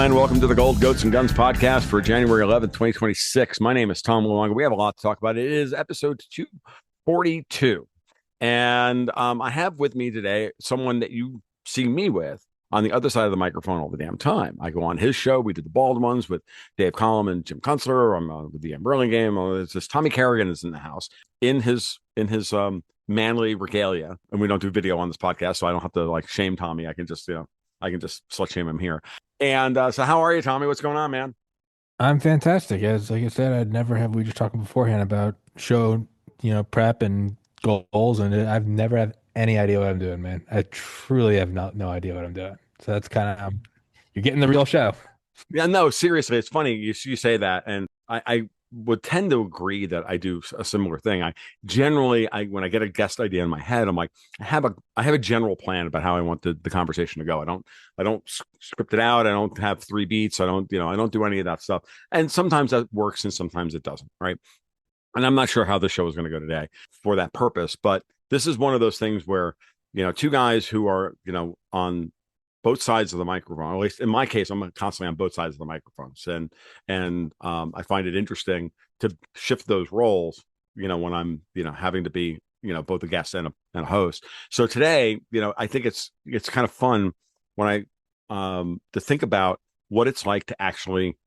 gentlemen. Welcome to the Gold Goats and Guns podcast for January 11th, 2026. My name is Tom Luongo. We have a lot to talk about. It is episode 242. And I have with me today someone that you see me with on the other side of the microphone all the damn time. I go on his show. We did the Bald Ones with Dave Collum and Jim Kunstler. I'm with the Burlingame. It's this Tommy Carrigan is in the house in his manly regalia. And we don't do video on this podcast, so I don't have to like shame Tommy. I can just slut shame him here. And so how are you, Tommy? What's going on, man? I'm fantastic. As like I said, I'd never have we just talking beforehand about show, prep and goals, and I've never had any idea what I'm doing, man. I truly have no idea what I'm doing. So that's kind of you're getting the real show. Yeah, no, seriously, it's funny you say that, and I would tend to agree that I do a similar thing. I generally, when I get a guest idea in my head, I'm like, I have a general plan about how I want the conversation to go. I don't script it out. I don't have three beats. I don't do any of that stuff. And sometimes that works, and sometimes it doesn't. Right. And I'm not sure how the show is going to go today for that purpose, but this is one of those things where two guys who are on both sides of the microphone. At least in my case, I'm constantly on both sides of the microphones, and I find it interesting to shift those roles. When I'm having to be both a guest and a host. So today, I think it's kind of fun when to think about what it's like to actually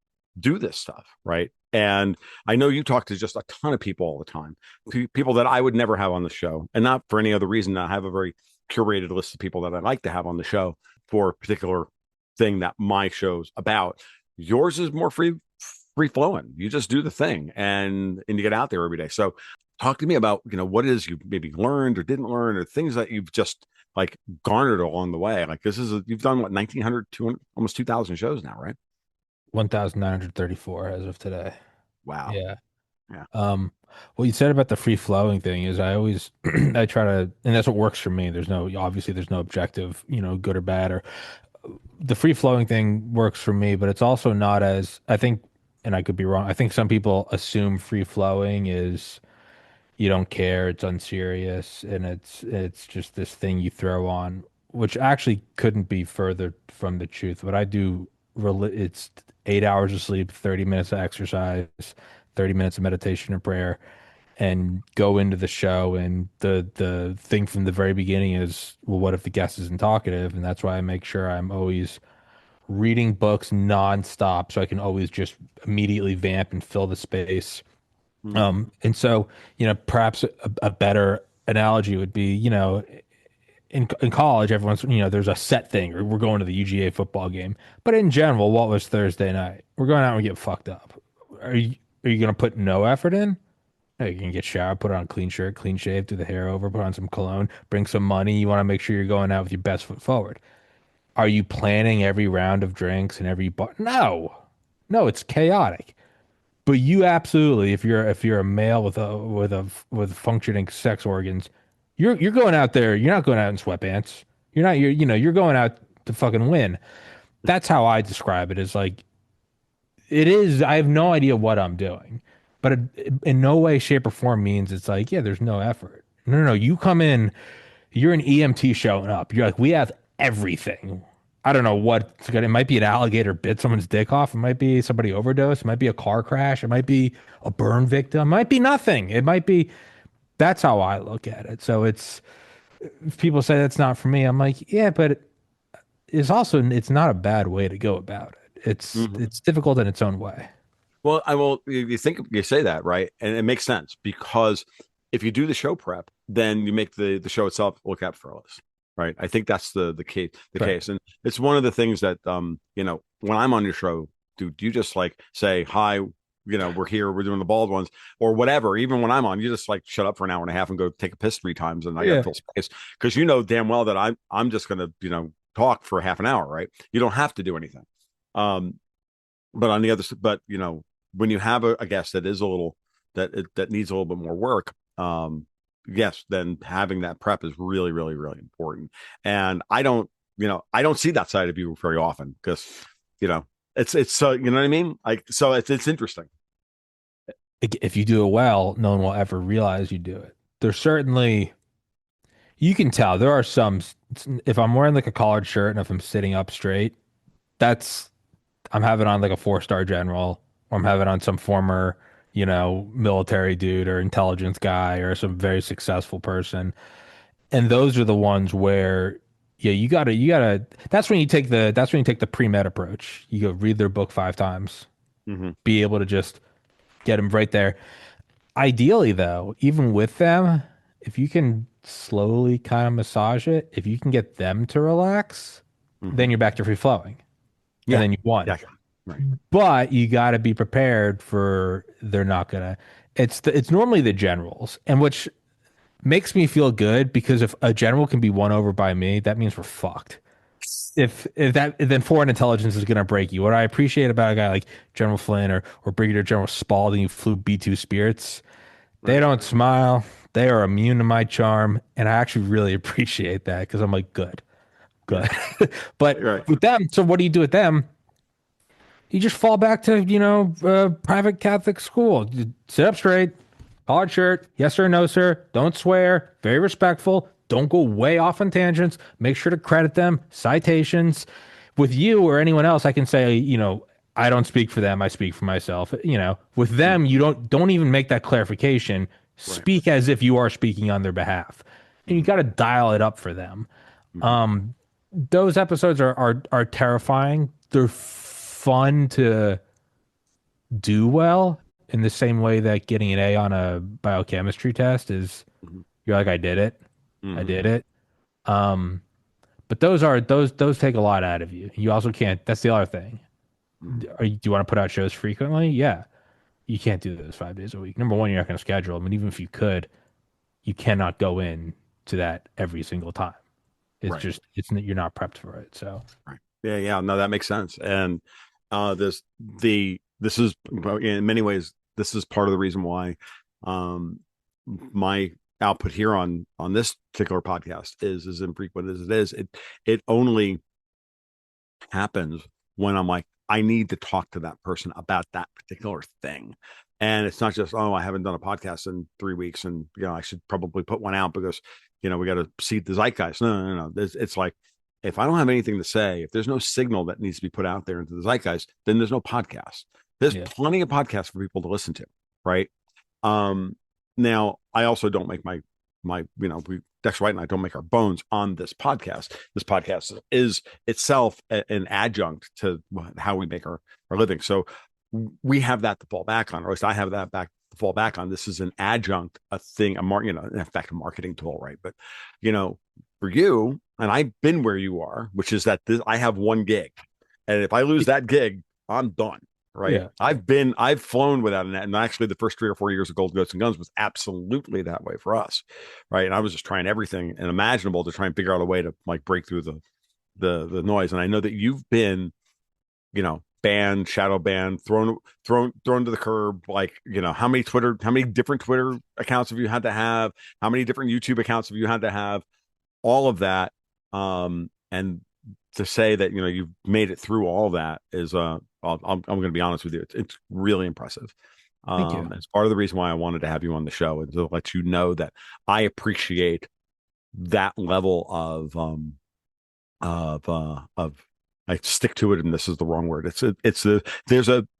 do this stuff, right? And I know you talk to just a ton of people all the time, people that I would never have on the show, and not for any other reason. I have a very curated list of people that I'd like to have on the show for a particular thing that my show's about. Yours is more free flowing. You just do the thing and you get out there every day. So talk to me about, what it is you maybe learned or didn't learn, or things that you've just like garnered along the way. Like you've done what, 1900, 200, almost 2000 shows now, right? 1,934 as of today. Wow. Yeah. Yeah. What you said about the free flowing thing is I always I try to, and that's what works for me. There's no objective, good or bad, or the free flowing thing works for me, but it's also not as I think, and I could be wrong. I think some people assume free flowing is you don't care, it's unserious, and it's just this thing you throw on, which actually couldn't be further from the truth. What I do, it's 8 hours of sleep, 30 minutes of exercise, 30 minutes of meditation and prayer, and go into the show. And the thing from the very beginning is, well, what if the guest isn't talkative? And that's why I make sure I'm always reading books nonstop so I can always just immediately vamp and fill the space. Mm. And so, perhaps a better analogy would be, in college, everyone's, there's a set thing, or we're going to the UGA football game. But in general, what was Thursday night? We're going out and get fucked up. Are you going to put no effort in? No, you can get showered, put on a clean shirt, clean shave, do the hair over, put on some cologne, bring some money. You want to make sure you're going out with your best foot forward. Are you planning every round of drinks and every bar? No, no, it's chaotic. But you absolutely, if you're a male with functioning sex organs, you're going out there. You're not going out in sweatpants. You're going out to fucking win. That's how I describe it. Is like it is. I have no idea what I'm doing, but it in no way, shape, or form means it's like, yeah, there's no effort. No, no, no. You come in, you're an EMT showing up. You're like, we have everything. I don't know what it's gonna. It might be an alligator bit someone's dick off. It might be somebody overdosed. It might be a car crash. It might be a burn victim. It might be nothing. It might be. That's how I look at it. So it's if people say that's not for me, I'm like, yeah, but it's not a bad way to go about it. It's Mhm. it's difficult in its own way. Well, I will. You think you say that, right? And it makes sense because if you do the show prep, then you make the show itself look effortless, right? I think that's the Right. case, and it's one of the things that when I'm on your show, do you just like say hi? We're here, we're doing the bald ones or whatever. Even when I'm on, you just like shut up for an hour and a half and go take a piss three times, and I got to Yeah. fill space because you know damn well that I'm just gonna talk for half an hour, right? You don't have to do anything. Um, but on the other, but when you have a guest that is a little that needs a little bit more work, yes, then having that prep is really, really, really important. And I don't see that side of you very often because you know it's so you know what I mean. Like so, it's interesting. If you do it well, no one will ever realize you do it. There's certainly you can tell there are some if I'm wearing like a collared shirt and if I'm sitting up straight, that's I'm having on like a four-star general, or I'm having on some former, military dude or intelligence guy or some very successful person. And those are the ones where, yeah, you gotta, that's when you take the pre-med approach. You go read their book 5 times, Hmm. be able to just get them right there. Ideally, though, even with them, if you can slowly kind of massage it, if you can get them to relax, Hmm. then you're back to free flowing and Yeah, then you won. exactly. Right. But you got to be prepared for they're not gonna. It's normally the generals, and which makes me feel good because if a general can be won over by me, that means we're fucked. If that then foreign intelligence is gonna break you. What I appreciate about a guy like General Flynn or Brigadier General Spalding who flew B-2 Spirits, they Right. don't smile. They are immune to my charm, and I actually really appreciate that because I'm like, good, Yeah. good. But Right. with them, so what do you do with them? You just fall back to, private Catholic school. You sit up straight, collared shirt, yes sir, no sir. Don't swear. Very respectful. Don't go way off on tangents. Make sure to credit them. Citations. With you or anyone else, I can say, I don't speak for them. I speak for myself. With them, Hmm. you don't even make that clarification. Right. Speak as if you are speaking on their behalf, and you Hmm. got to dial it up for them. Hmm. Um, those episodes are terrifying. They're fun to do well in the same way that getting an A on a biochemistry test is Hmm. you're like, I did it. I Hmm. did it. Um, but those take a lot out of you. You also can't, that's the other thing. Hmm. Do you want to put out shows frequently? Yeah. You can't do those 5 days a week. Number one, you're not going to schedule them. And even if you could, you cannot go in to that every single time. It's Right. just, you're not prepped for it. So, Right. Yeah. Yeah. No, that makes sense. And this is in many ways this is part of the reason why my output here on this particular podcast is as infrequent as it is. It only happens when I'm like, I need to talk to that person about that particular thing. And it's not just, oh, I haven't done a podcast in 3 weeks and, I should probably put one out because, we got to seed the zeitgeist. No. It's like, if I don't have anything to say, if there's no signal that needs to be put out there into the zeitgeist, then there's no podcast. There's yeah. plenty of podcasts for people to listen to. Right. Um, Now I also don't make we Dex White and I don't make our bones on this podcast. This podcast is itself an adjunct to how we make our living. So we have that to fall back on, or at least I have that back to fall back on. This is an adjunct, a thing, in fact, a marketing tool, right? But for you, and I've been where you are, which is that I have one gig, and if I lose that gig, I'm done. Right. Yeah. I've flown without a net. And actually the first 3 or 4 years of Gold Goats and Guns was absolutely that way for us. Right. And I was just trying everything and imaginable to try and figure out a way to like break through the noise. And I know that you've been, banned, shadow banned, thrown to the curb. Like, how many different Twitter accounts have you had to have? How many different YouTube accounts have you had to have? All of that. And to say that, you've made it through all that is, I'm going to be honest with you. It's really impressive. Thank you. It's part of the reason why I wanted to have you on the show and to let you know that I appreciate that level of I stick to it, and this is the wrong word.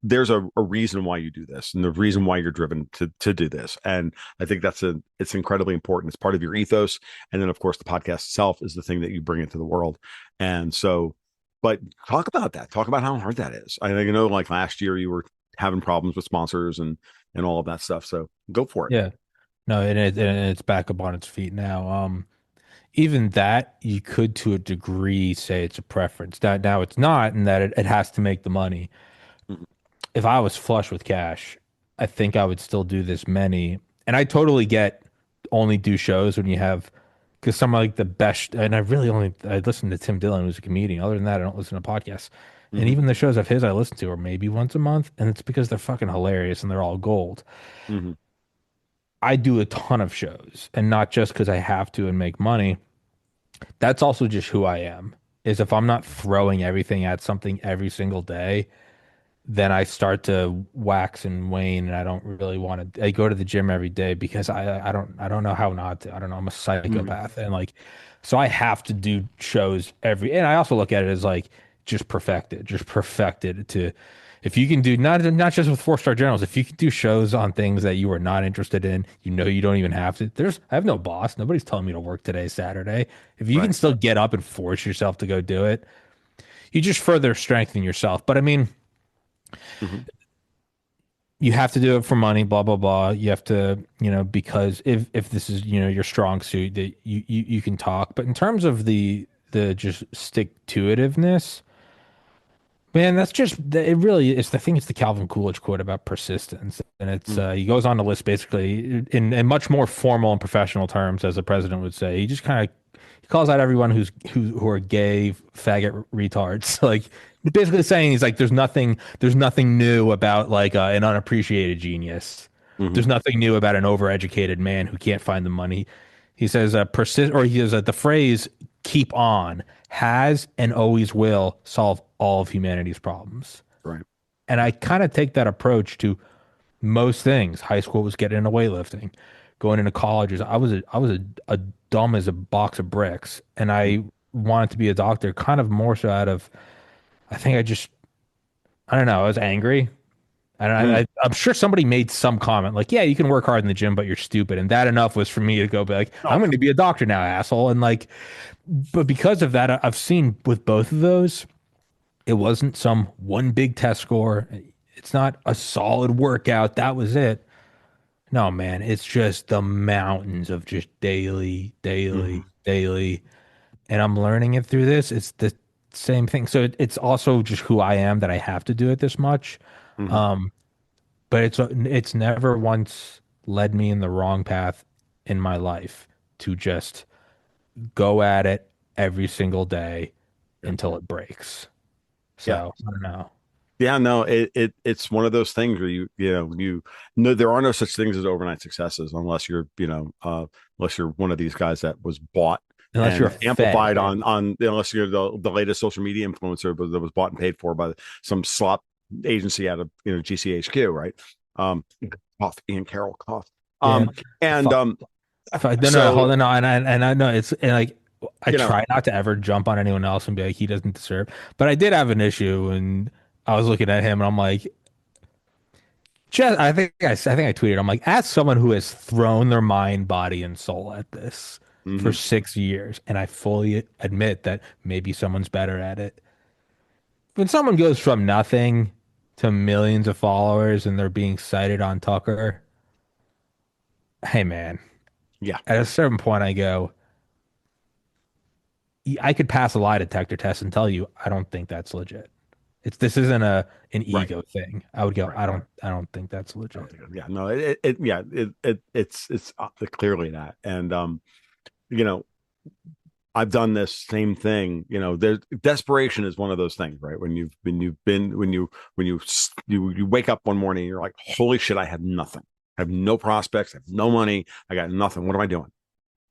There's a reason why you do this, and the reason why you're driven to do this, and I think it's incredibly important. It's part of your ethos, and then of course the podcast itself is the thing that you bring into the world, and so. But talk about that. Talk about how hard that is. I think like last year you were having problems with sponsors and all of that stuff. So go for it. Yeah. No, and it's back up on its feet now. Even that you could to a degree say it's a preference. Now it's not in that it has to make the money. Mhm. If I was flush with cash, I think I would still do this many. And I totally get only do shows when you have because some of like the best and I listen to Tim Dillon, who's a comedian. Other than that, I don't listen to podcasts. And Mhm. even the shows of his I listen to are maybe once a month, and it's because they're fucking hilarious and they're all gold. Mhm. I do a ton of shows, and not just because I have to and make money. That's also just who I am. Is if I'm not throwing everything at something every single day, then I start to wax and wane, and I don't really want to. I go to the gym every day because I don't know how not to. I don't know. I'm a Mhm. psychopath, and like, so I have to do shows every. And I also look at it as like just perfected to, if you can do not just with four-star generals, if you can do shows on things that you are not interested in, you don't even have to. I have no boss. Nobody's telling me to work today, Saturday. If you can Right. still get up and force yourself to go do it, you just further strengthen yourself. But I mean, Hmm. you have to do it for money, blah blah blah. You have to, because if this is, your strong suit, that you can talk. But in terms of the just stick to itiveness, man, that's just it. Really is. I think it's the Calvin Coolidge quote about persistence, and it's he goes on to list basically in much more formal and professional terms, as the president would say. He just kind of he calls out everyone who are gay faggot retards. Like basically saying he's like, there's nothing new about like an unappreciated genius. Hmm. There's nothing new about an overeducated man who can't find the money. He says persist, or he says the phrase "keep on" has and always will solve all of humanity's problems. Right. And I kind of take that approach to most things. High school was getting into weightlifting, going into colleges. I was a dumb as a box of bricks, and Mhm. I wanted to be a doctor, kind of more so out of I think I don't know, I was angry. And Mhm. I'm sure somebody made some comment like, "Yeah, you can work hard in the gym, but you're stupid." And that enough was for me to go be like, "I'm Oh, going to be a doctor now, asshole." And like, but because of that, I've seen with both of those, it wasn't some one big test score. It's not a solid workout. That was it. No, man, it's just the mountains of just daily, daily, mhm. daily. And I'm learning it through this. It's the same thing. So it's also just who I am that I have to do it this much. Mhm. Um, but it's never once led me in the wrong path in my life to just go at it every single day Yeah. until it breaks. Yeah. So I don't know. Yeah, no, it's one of those things where you know there are no such things as overnight successes unless unless you're one of these guys that was bought Unless you're and a fed. amplified on unless you're the latest social media influencer that was bought and paid for by some slop agency out of GCHQ, right? Um, cough, Ian Carroll cough. Yeah. Um, and Fuck. No, no, so hold on. No, and I know it's and like I you know, try not to ever jump on anyone else and be like he doesn't deserve. But I did have an issue and I was looking at him and I'm like, just I think I tweeted. I'm like, as someone who has thrown their mind, body, and soul at this for mhm, 6 years, and I fully admit that maybe someone's better at it. When someone goes from nothing to millions of followers and they're being cited on Tucker, hey man, yeah, at a certain point I go, I could pass a lie detector test and tell you I don't think that's legit. This isn't an right, ego thing. I would go, right. I don't think that's I don't legit. think, yeah, no, yeah, it's clearly that, and you know, I've done this same thing. There's desperation is one of those things, right? When you wake up one morning, you're like, holy shit, I have nothing. I have no prospects. I have no money. I got nothing. What am I doing?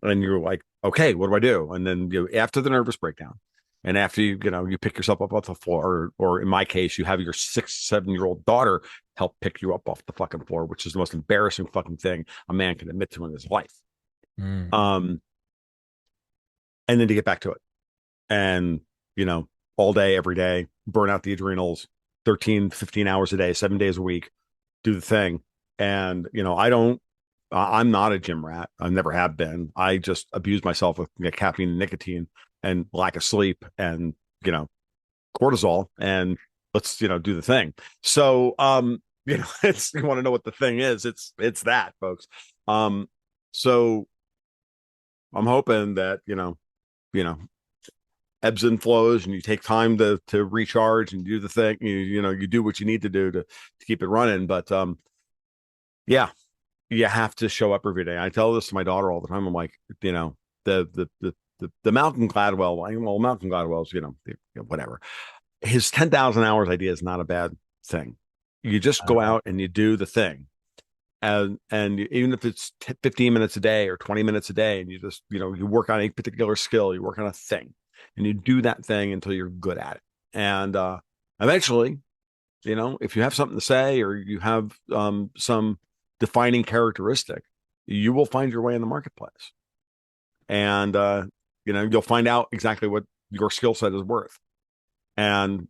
And you're like, okay, what do I do? And then after the nervous breakdown, and after you pick yourself up off the floor, or in my case, you have your 6, 7-year-old daughter help pick you up off the fucking floor, which is the most embarrassing fucking thing a man can admit to in his life. Mm. Um, and then to get back to it, and you know, all day, every day, burn out the adrenals, 13, 15 hours a day, 7 days a week, do the thing. And I'm not a gym rat. I never have been. I just abuse myself with caffeine and nicotine and lack of sleep and you know cortisol, and let's do the thing. So it's, you want to know what the thing is, it's that, folks. So I'm hoping that you know ebbs and flows, and you take time to recharge and do the thing. You do what you need to do to keep it running. But yeah, you have to show up every day. I tell this to my daughter all the time. I'm like, the Malcolm Gladwell. Well, Malcolm Gladwell's whatever. His 10,000 hours idea is not a bad thing. You just go out and you do the thing. And even if it's 15 minutes a day or 20 minutes a day, and you just you work on a particular skill, you work on a thing, and you do that thing until you're good at it. And eventually, if you have something to say, or you have some defining characteristic, you will find your way in the marketplace, and you'll find out exactly what your skill set is worth. And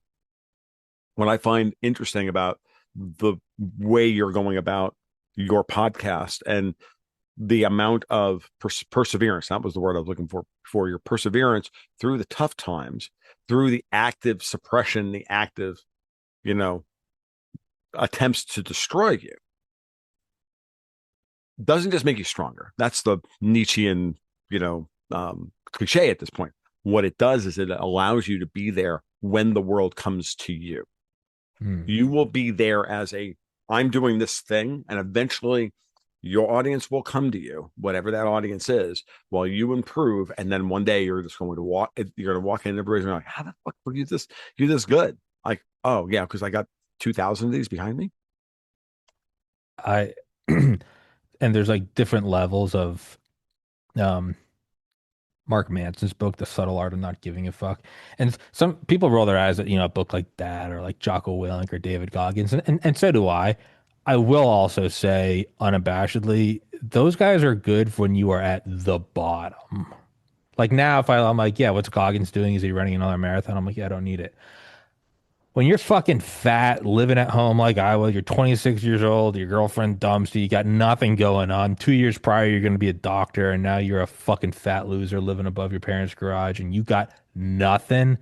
what I find interesting about the way you're going about your podcast and the amount of perseverance, that was the word I was looking for your perseverance through the tough times, through the active suppression, the active, you know, attempts to destroy you, doesn't just make you stronger. That's the Nietzschean, cliche at this point. What it does is it allows you to be there when the world comes to you. Hmm. You will be there as I'm doing this thing, and eventually your audience will come to you, whatever that audience is, while you improve. And then one day you're just going to walk in the bridge and you're like, how the fuck were you this good? Like, oh yeah, because I got 2,000 of these behind me. I and there's like different levels of um Mark Manson's book, The Subtle Art of Not Giving a Fuck. And some people roll their eyes at, a book like that or like Jocko Willink or David Goggins. And so do I. I will also say unabashedly, those guys are good when you are at the bottom. Like now, if I'm like, yeah, what's Goggins doing? Is he running another marathon? I'm like, yeah, I don't need it. When you're fucking fat, living at home like I was, you're 26 years old, your girlfriend dumps you, you got nothing going on. 2 years prior, you're going to be a doctor, and now you're a fucking fat loser living above your parents' garage, and you got nothing.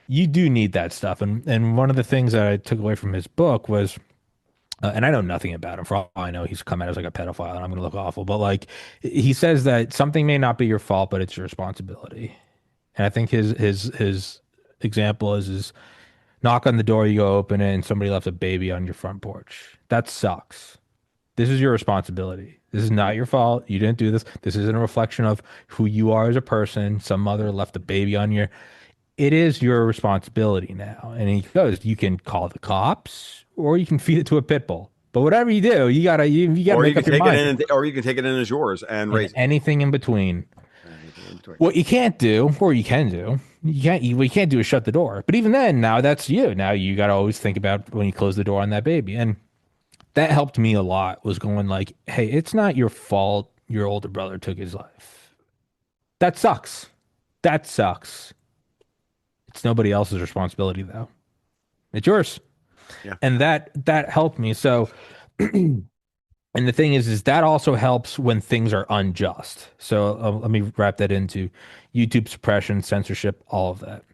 You do need that stuff. And one of the things that I took away from his book was, and I know nothing about him. For all I know, he's come out as like a pedophile, and I'm going to look awful. But like, he says that something may not be your fault, but it's your responsibility. And I think his example is knock on the door, you go open it, and somebody left a baby on your front porch. That sucks. This is your responsibility. This is not your fault. You didn't do this. This isn't a reflection of who you are as a person. Some mother left a baby on your. It is your responsibility now. And he goes, you can call the cops or you can feed it to a pit bull. But whatever you do, you gotta Or you make can up your take it mind. in, or you can take it in as yours and And raise it. anything in between. Anything in between. What you can't do, or you can do, what you can't do is shut the door. But even then, now that's you. Now you got to always think about when you close the door on that baby. And that helped me a lot was going like, hey, it's not your fault your older brother took his life. That sucks. That sucks. It's nobody else's responsibility though. It's yours. Yeah. And that helped me. So and the thing is that also helps when things are unjust. So let me wrap that into YouTube suppression, censorship, all of that.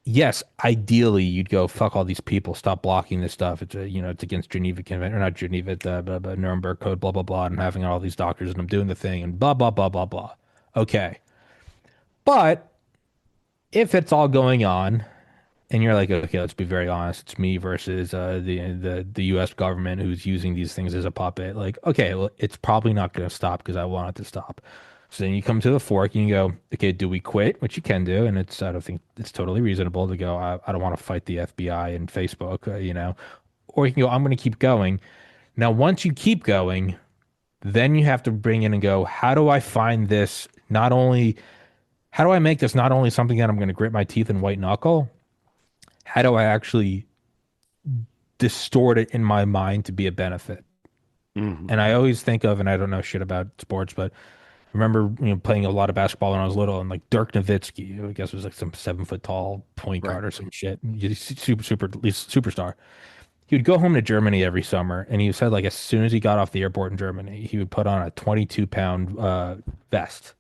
Yes, ideally you'd go fuck all these people, stop blocking this stuff. It's it's against Geneva Convention or not Geneva, the Nuremberg Code, blah blah blah, and having all these doctors and I'm doing the thing and blah blah blah blah blah. Okay, but if it's all going on and you're like, okay, let's be very honest. It's me versus the U.S. government who's using these things as a puppet. Like, okay, well, it's probably not going to stop because I want it to stop. So then you come to the fork and you go, okay, do we quit? Which you can do, and I don't think it's totally reasonable to go. I don't want to fight the FBI and Facebook, or you can go, I'm going to keep going. Now, once you keep going, then you have to bring in and go, how do I find this? Not only how do I make this not only something that I'm going to grit my teeth and white knuckle, how do I actually distort it in my mind to be a benefit? Mm-hmm. And I always think of, and I don't know shit about sports, but I remember playing a lot of basketball when I was little, and like Dirk Nowitzki, I guess was like some 7 foot tall point Right. guard or some shit, super at least superstar. He would go home to Germany every summer, and he said like as soon as he got off the airport in Germany, he would put on a 22 pound vest,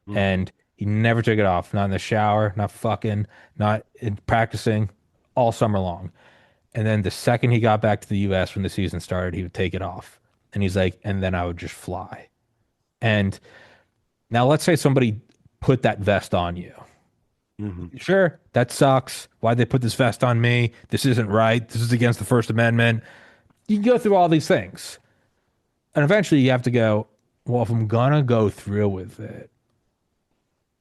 Mm-hmm. and he never took it off, not in the shower, not fucking, not in practicing, all summer long. And then the second he got back to the US when the season started, he would take it off. And he's like, and then I would just fly. And now let's say somebody put that vest on you. Mm-hmm. Sure, that sucks. Why'd they put this vest on me? This isn't right. This is against the First Amendment. You can go through all these things. And eventually you have to go, well, if I'm gonna go through with it,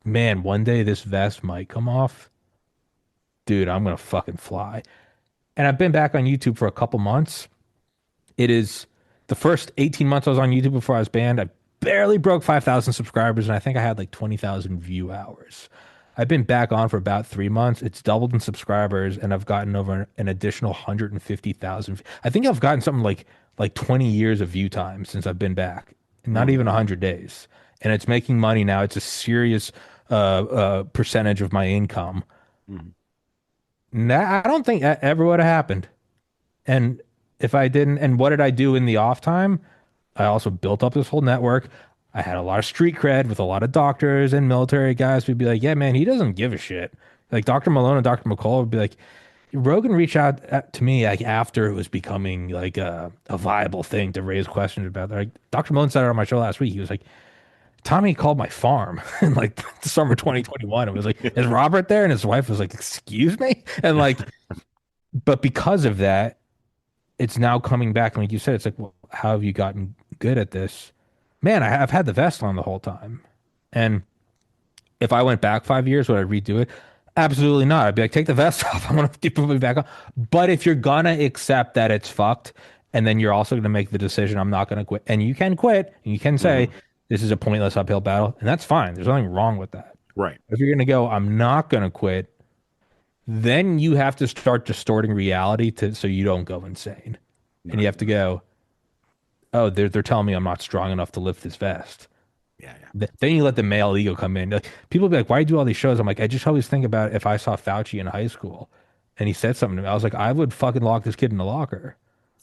man, one day this vest might come off. Dude, I'm gonna fucking fly. And I've been back on YouTube for a couple months. It is the first 18 months I was on YouTube before I was banned. I barely broke 5,000 subscribers, and I think I had like 20,000 view hours. I've been back on for about 3 months. It's doubled in subscribers, and I've gotten over an additional 150,000. I think I've gotten something like 20 years of view time since I've been back, not Mm-hmm. even 100 days. And it's making money now. It's a serious percentage of my income. Mm-hmm. Nah, I don't think that ever would have happened. And if I didn't, and what did I do in the off time? I also built up this whole network. I had a lot of street cred with a lot of doctors and military guys who'd be like, yeah, man, he doesn't give a shit. Like Dr. Malone and Dr. McCall would be like, Rogan reached out to me like after it was becoming like a viable thing to raise questions about. Like Dr. Malone said it on my show last week. He was like, Tommy called my farm in like the summer 2021. It was like, is Robert there? And his wife was like, excuse me? And like, but because of that, it's now coming back. And like you said, it's like, well, how have you gotten good at this? Man, I've had the vest on the whole time. And if I went back 5 years, would I redo it? Absolutely not. I'd be like, take the vest off. I want to put it back on. But if you're gonna accept that it's fucked, and then you're also gonna make the decision, I'm not gonna quit, and you can quit, and you can say, Hmm. this is a pointless uphill battle, and that's fine. There's nothing wrong with that. Right. If you're gonna go, I'm not gonna quit, then you have to start distorting reality to so you don't go insane. And you Right. have to go, oh, they're telling me I'm not strong enough to lift this vest. Yeah. Yeah. Then you let the male ego come in. Like, people be like, "Why do you do all these shows?" I'm like, I just always think about if I saw Fauci in high school and he said something to me, I was like, I would fucking lock this kid in the locker.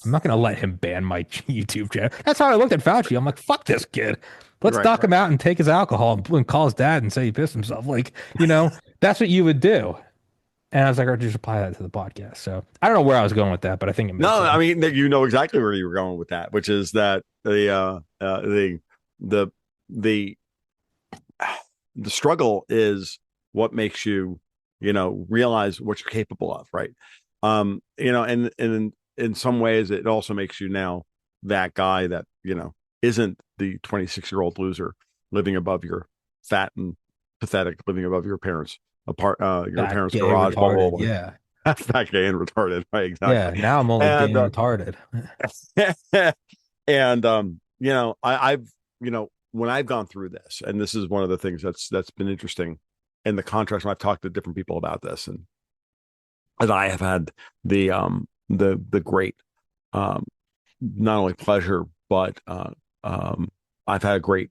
I'm not gonna let him ban my YouTube channel. That's how I looked at Fauci. I'm like, fuck this kid. Let's Right. knock him out and take his alcohol and call his dad and say he pissed himself. Like, that's what you would do. And I was like, I'll just apply that to the podcast. So I don't know where I was going with that, but I think it made No, I sense. mean you know exactly where you were going with that, which is that the the the struggle is what makes you, realize what you're capable of, right? And in some ways it also makes you now that guy that, isn't the 26-year-old loser living above your fat and pathetic living above your Fat, parents' gay, garage retarded. wall. Yeah. Fat, gay, and retarded, right? Yeah. Exactly. Now I'm only gay And and retarded. and I've when I've gone through this, and this is one of the things that's been interesting in the contrast when I've talked to different people about this, and I have had the great not only pleasure but I've had a great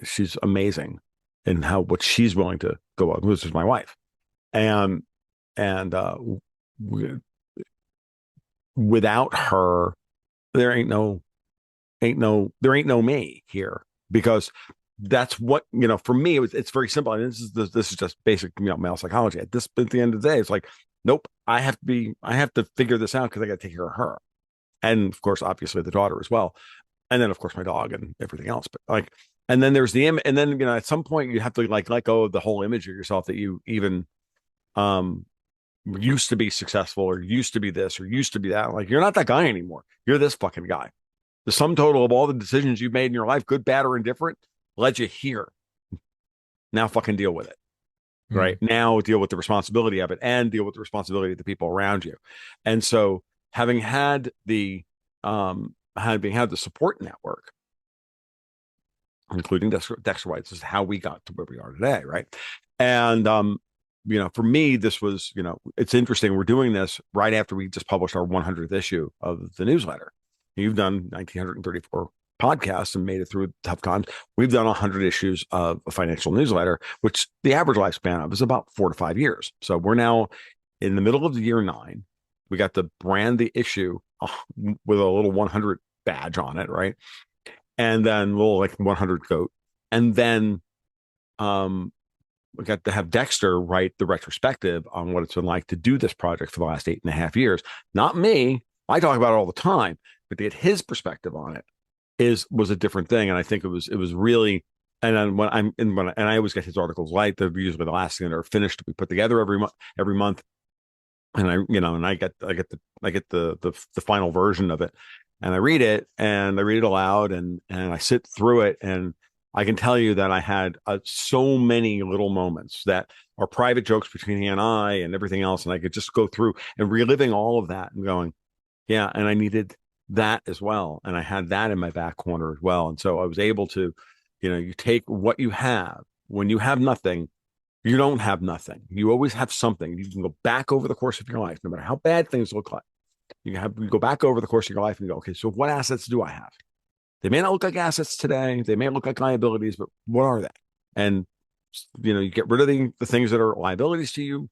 she's amazing in how what she's willing to go out. This is my wife, and and w- without her, there ain't no me here, because that's what, for me it's very simple. And this is just basic, male psychology. At the end of the day, it's like, nope, I have to figure this out because I got to take care of her, and of course obviously the daughter as well, and then of course my dog and everything else. But like, and then there's and then at some point you have to like let go of the whole image of yourself that you even um used to be successful, or used to be this, or used to be that. Like, you're not that guy anymore. You're this fucking guy. The sum total of all the decisions you've made in your life, good, bad, or indifferent, led you here. Now fucking deal with it. Mm. Right. Now deal with the responsibility of it, and deal with the responsibility of the people around you. And so, having had the support network, including Dexter White, this is how we got to where we are today, right? And for me, this was, it's interesting. We're doing this right after we just published our 100th issue of the newsletter. You've done 1,934 podcasts and made it through tough times. We've done 100 issues of a financial newsletter, which the average lifespan of is about 4 to 5 years. So we're now in the middle of the year 9. We got to brand the issue with a little 100 badge on it, right? And then a little like 100 goat. And then um, we got to have Dexter write the retrospective on what it's been like to do this project for the last 8.5 years. Not me. I talk about it all the time, but to get his perspective on it was a different thing. And I think it was really. And then and I always get his articles light. They're usually the last thing that are finished to be put together every month. And I get the final version of it, and I read it, and I read it aloud, and I sit through it, and I can tell you that I had so many little moments that are private jokes between he and I and everything else, and I could just go through and reliving all of that and going, yeah, and I needed that as well, and I had that in my back corner as well, and so I was able to, you take what you have when you have nothing. You don't have nothing. You always have something. You can go back over the course of your life, no matter how bad things look like. You go back over the course of your life and go, okay, so what assets do I have? They may not look like assets today. They may look like liabilities, but what are they? And you get rid of the things that are liabilities to you,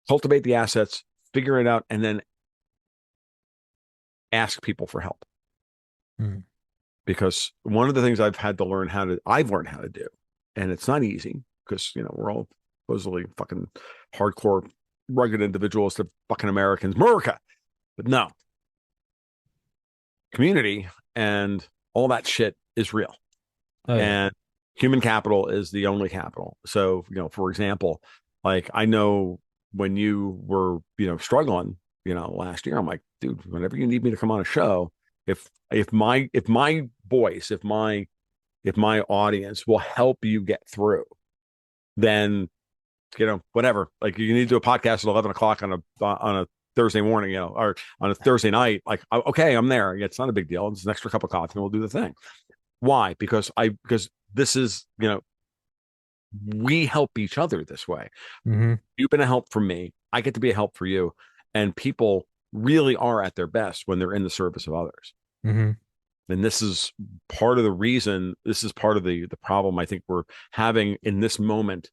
cultivate the assets, figure it out, and then ask people for help. Mm. Because one of the things I've learned how to do, and it's not easy because, we're all supposedly fucking hardcore, rugged individuals to fucking Americans, America. But no, community and all that shit is real. Oh yeah. And human capital is the only capital. So, for example, like I know when you were, struggling, last year, I'm like, dude, whenever you need me to come on a show, if my voice, if my audience will help you get through, then whatever. Like you need to do a podcast at 11 o'clock on a Thursday morning, or on a Thursday night. Like, okay, I'm there. It's not a big deal. It's an extra cup of coffee, and we'll do the thing. Why? Because this is, we help each other this way. Hmm. You've been a help for me. I get to be a help for you. And people really are at their best when they're in the service of others. Hmm. And this is part of the reason, this is part of the problem I think we're having in this moment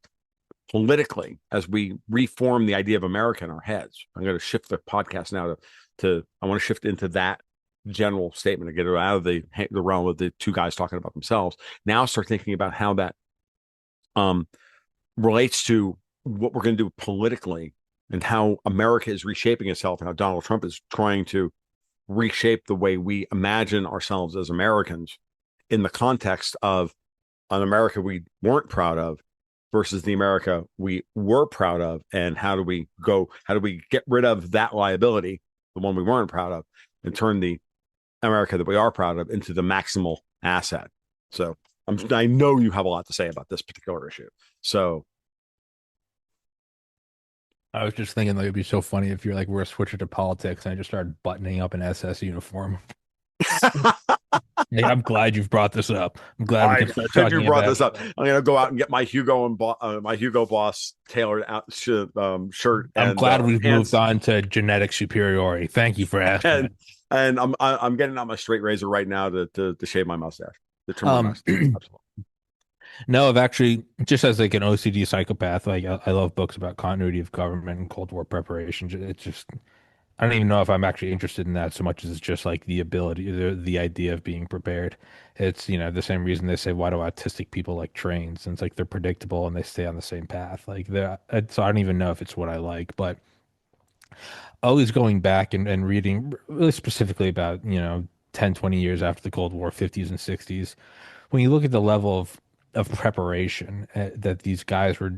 politically as we reform the idea of America in our heads. I'm going to shift the podcast now to I want to shift into that general statement to get it out of the realm of the two guys talking about themselves. Now start thinking about how that um, relates to what we're going to do politically and how America is reshaping itself and how Donald Trump is trying to reshape the way we imagine ourselves as Americans in the context of an America we weren't proud of versus the America we were proud of. And how do we get rid of that liability, the one we weren't proud of, and turn the America that we are proud of into the maximal asset? So I know you have a lot to say about this particular issue. So I was just thinking like it'd be so funny if you're like we're a switcher to politics and I just started buttoning up an SS uniform. Like, I'm glad you've brought this up. I'm glad we I can start have you talking brought about this up. I'm gonna go out and get my Hugo Boss tailored out shirt I'm and glad we've moved pants, on to genetic superiority. Thank you for asking. and I'm getting out my straight razor right now to shave my mustache, to trim my Um, mustache. Absolutely. no, I've actually just as like an OCD psychopath, like I love books about continuity of government and Cold War preparation. It's just I don't even know if I'm actually interested in that so much as it's just like the ability, the idea of being prepared. It's, the same reason they say, why do autistic people like trains? And it's like they're predictable and they stay on the same path. Like so I don't even know if it's what I like, but always going back and reading really specifically about, 10, 20 years after the Cold War, 50s and 60s, when you look at the level of preparation that these guys were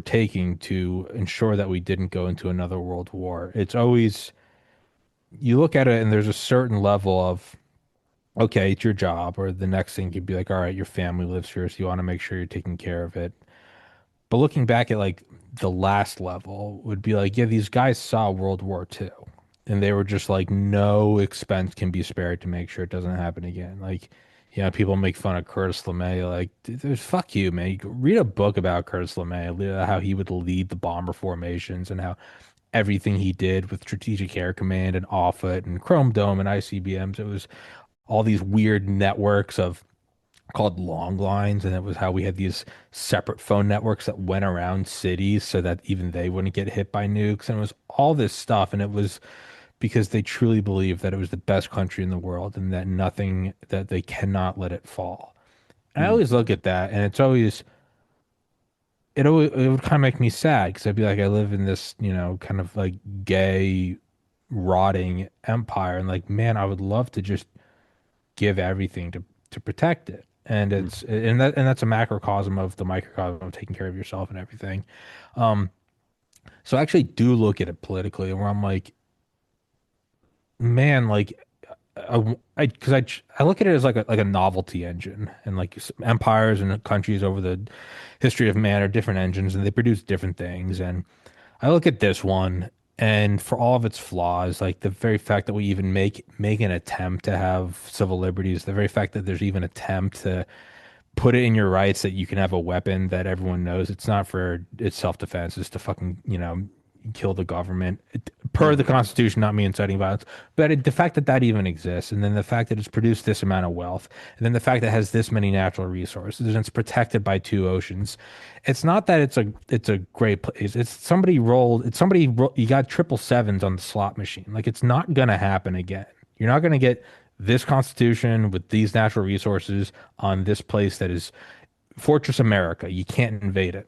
taking to ensure that we didn't go into another world war, it's always you look at it and there's a certain level of okay, it's your job, or the next thing you'd be like, all right, your family lives here, so you want to make sure you're taking care of it. But looking back at like the last level would be like, yeah, these guys saw World War II and they were just like, no expense can be spared to make sure it doesn't happen again. Like, people make fun of Curtis LeMay. Like, fuck you, man. You could read a book about Curtis LeMay, how he would lead the bomber formations and how everything he did with Strategic Air Command and Offutt and Chrome Dome and ICBMs, it was all these weird networks of called long lines, and it was how we had these separate phone networks that went around cities so that even they wouldn't get hit by nukes, and it was all this stuff, and it was because they truly believed that it was the best country in the world and that they cannot let it fall. And I Mm, always look at that, and it would kind of make me sad because I'd be like, I live in this, kind of like gay, rotting empire, and like, man, I would love to just give everything to protect it. And mm, that's a macrocosm of the microcosm of taking care of yourself and everything. Um, so I actually do look at it politically, where I'm like, man, like because I look at it as like a novelty engine, and like empires and countries over the history of man are different engines, and they produce different things. And I look at this one, and for all of its flaws, like the very fact that we even make an attempt to have civil liberties, the very fact that there's even attempt to put it in your rights that you can have a weapon that everyone knows it's not for it's self-defense, it's to fucking, kill the government per the Mhm. Constitution, not me inciting violence. But the fact that that even exists, and then the fact that it's produced this amount of wealth, and then the fact that it has this many natural resources, and it's protected by two oceans, it's not that it's a great place. It's somebody rolled. It's somebody you got triple sevens on the slot machine. Like it's not gonna happen again. You're not gonna get this Constitution with these natural resources on this place that is Fortress America. You can't invade it.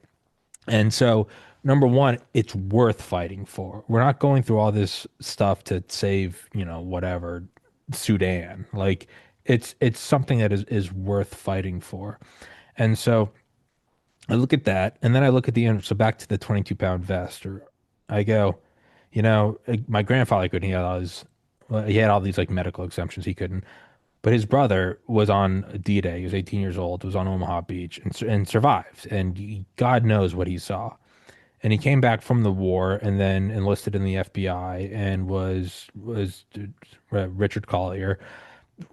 And so, number one, it's worth fighting for. We're not going through all this stuff to save, whatever, Sudan. Like it's something that is worth fighting for. And so I look at that, and then I look at so back to the 22-pound vest, or I go, my grandfather couldn't. He had all these like medical exemptions. He couldn't. But his brother was on D-Day. He was 18 years old, was on Omaha Beach and survived. And God knows what he saw. And he came back from the war and then enlisted in the FBI and was Richard Collier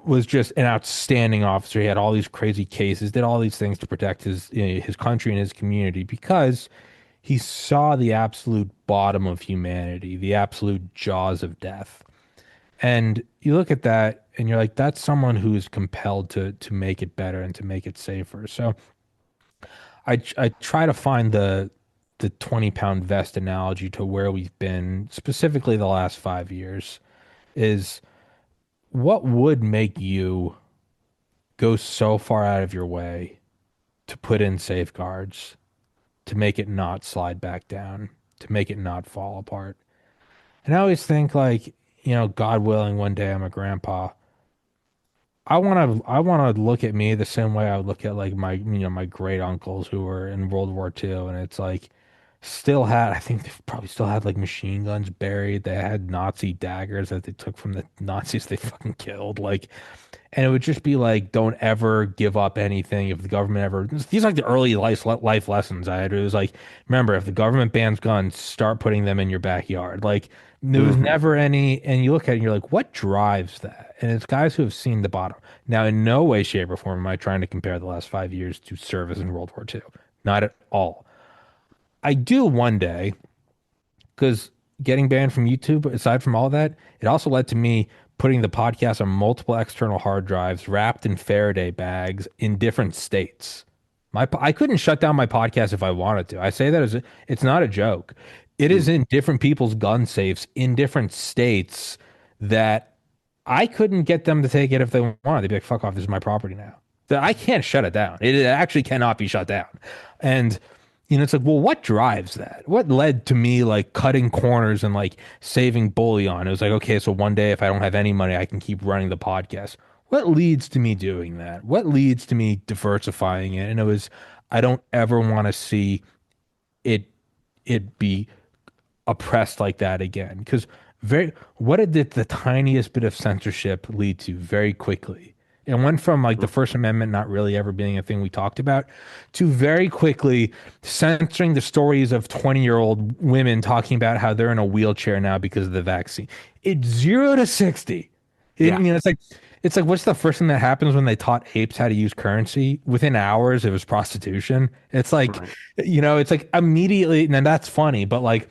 was just an outstanding officer. He had all these crazy cases, did all these things to protect his country and his community because he saw the absolute bottom of humanity, the absolute jaws of death. And you look at that and you're like, that's someone who is compelled to make it better and to make it safer. So I try to find the 20-pound vest analogy to where we've been, specifically the last 5 years, is what would make you go so far out of your way to put in safeguards, to make it not slide back down, to make it not fall apart. And I always think like, God willing, one day I'm a grandpa. I want to look at me the same way I would look at like my great uncles who were in World War II, and it's like I think they probably still had like machine guns buried. They had Nazi daggers that they took from the Nazis they fucking killed. Like, and it would just be like, don't ever give up anything. If the government ever, these are like the early life lessons I had. It was like, remember, if the government bans guns, start putting them in your backyard. Like, there was Mhm. never any, and you look at it and you're like, what drives that? And it's guys who have seen the bottom. Now, in no way, shape, or form am I trying to compare the last 5 years to service in World War II. Not at all. I do one day, because getting banned from YouTube, aside from all that, it also led to me putting the podcast on multiple external hard drives wrapped in Faraday bags in different states. I couldn't shut down my podcast if I wanted to. I say that it's not a joke. It is Mhm. in different people's gun safes in different states that I couldn't get them to take it if they wanted. They'd be like, fuck off, this is my property now. That I can't shut it down. It actually cannot be shut down. And it's like, well, what drives that? What led to me like cutting corners and like saving bullion? It was like, okay, so one day if I don't have any money, I can keep running the podcast. What leads to me doing that? What leads to me diversifying it? And it was, I don't ever want to see it be oppressed like that again. Because what did the tiniest bit of censorship lead to very quickly? It went from like the First Amendment not really ever being a thing we talked about to very quickly censoring the stories of 20-year-old women talking about how they're in a wheelchair now because of the vaccine. It's 0 to 60. Yeah. It's like what's the first thing that happens when they taught apes how to use currency? Within hours, it was prostitution. It's like, Right. it's like immediately, and then that's funny, but like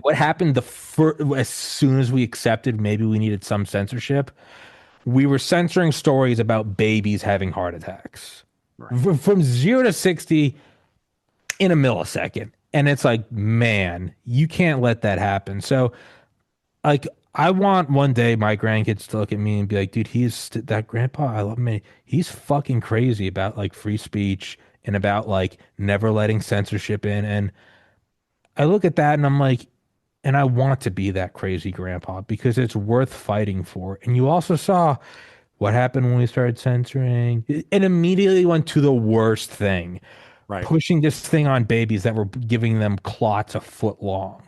what happened as soon as we accepted maybe we needed some censorship, we were censoring stories about babies having heart attacks Right. from 0 to 60 in a millisecond. And it's like, man, you can't let that happen. So, like, I want one day my grandkids to look at me and be like, dude, that grandpa, I love him. He's fucking crazy about like free speech and about like never letting censorship in. And I look at that and I'm like, and I want to be that crazy grandpa because it's worth fighting for. And you also saw what happened when we started censoring. It immediately went to the worst thing, Right. pushing this thing on babies that were giving them clots a foot long.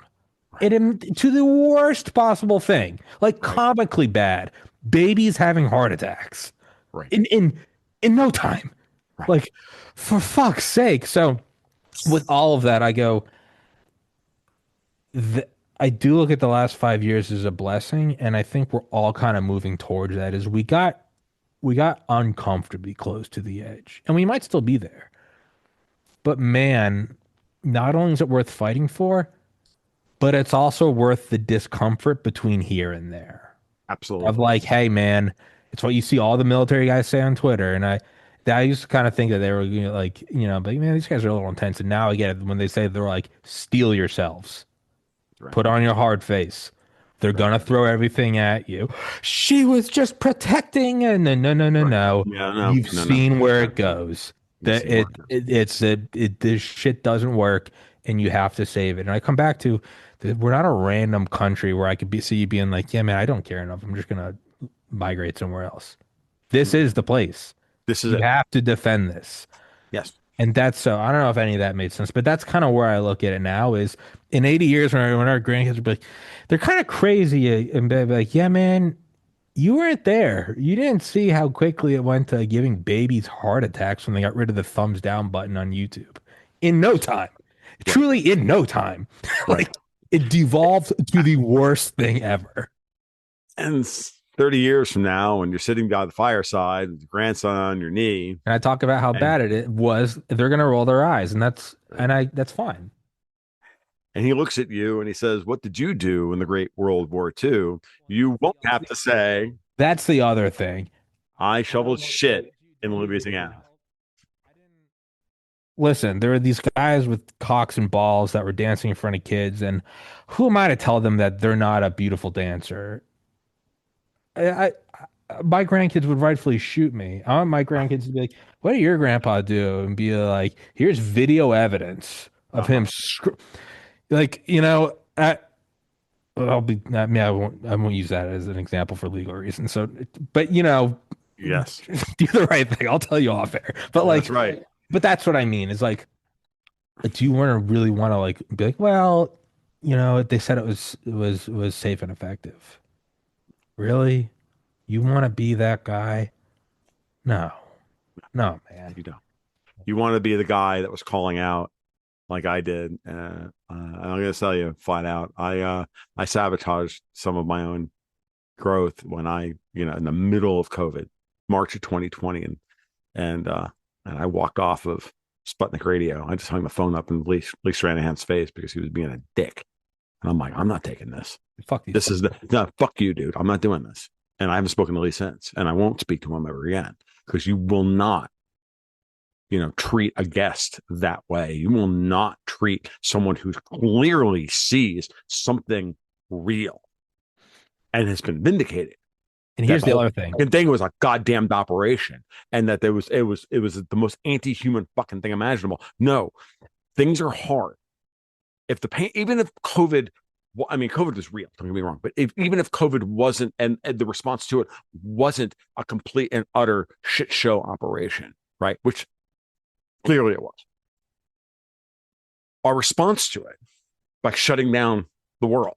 Right. To the worst possible thing, like Right. comically bad, babies having heart attacks Right. in no time. Right. Like, for fuck's sake. So with all of that, I go, th I do look at the last 5 years as a blessing, and I think we're all kind of moving towards that. Is we got uncomfortably close to the edge, and we might still be there. But man, not only is it worth fighting for, but it's also worth the discomfort between here and there. Of Absolutely. like, hey man, it's what you see all the military guys say on Twitter. And I used to kind of think that they were like, but man, these guys are a little intense. And now I get it when they say they're like, steel yourselves, Right. put on your hard face. They're Right. gonna throw everything at you. She was just protecting, and then no, no, no, Right. no. Yeah. No. You've No. No. seen where it goes. You've That seen where it goes. this shit doesn't work, and you have to save it. And I come back to that we're not a random country where I could see you being like, yeah, man, I don't care enough. I'm just gonna migrate somewhere else. This Mm. is the place. This is You it. have to defend this. Yes. And that's so I don't know if any of that made sense, but that's kind of where I look at it now is in 80 years when our grandkids will be like, they're kind of crazy and be like, yeah, man, you weren't there. You didn't see how quickly it went to giving babies heart attacks when they got rid of the thumbs down button on YouTube. In no time. Right. Truly in no time. Right. Like it devolved to the worst thing ever. And 30 years from now, when you're sitting by the fireside with your grandson on your knee, And I talk about how and bad it was, they're gonna roll their eyes, and that's fine. and he looks at you and he says, "What did you do in the Great World War II?" You won't have to say, That's the other thing. "I shoveled shit in Louisiana." Listen, there are these guys with cocks and balls that were dancing in front of kids, and who am I to tell them that they're not a beautiful dancer? My grandkids would rightfully shoot me. I want my grandkids to be like, "What did your grandpa do?" And be like, "Here's video evidence of Uh-huh. him." Like, I'll be. I mean, I won't use that as an example for legal reasons. So, but Yes, do the right thing. I'll tell you off air. But that's like, right. but that's what I mean. Is like, do you want to really want to like be like, well, they said it was safe and effective. Really? You want to be that guy? No, no, man. You know, you want to be the guy that was calling out like I did. I'm going to tell you flat out, I sabotaged some of my own growth when in the middle of COVID, March of 2020, and I walked off of Sputnik Radio. I just hung the phone up in Lee Stranahan's face because he was being a dick. And I'm like, I'm not taking this. Fuck these. This is no, fuck you, dude. I'm not doing this. And I haven't spoken to Lee since, and I won't speak to him ever again because you will not, treat a guest that way. You will not treat someone who clearly sees something real and has been vindicated And that here's the the whole other thing. fucking thing was a goddamned operation and that it was the most anti-human fucking thing imaginable. No, things are hard. If the pain, even if COVID, well, I mean, COVID was real, don't get me wrong, but even if COVID wasn't, and the response to it wasn't a complete and utter shit show operation, right? Which clearly it was. Our response to it by shutting down the world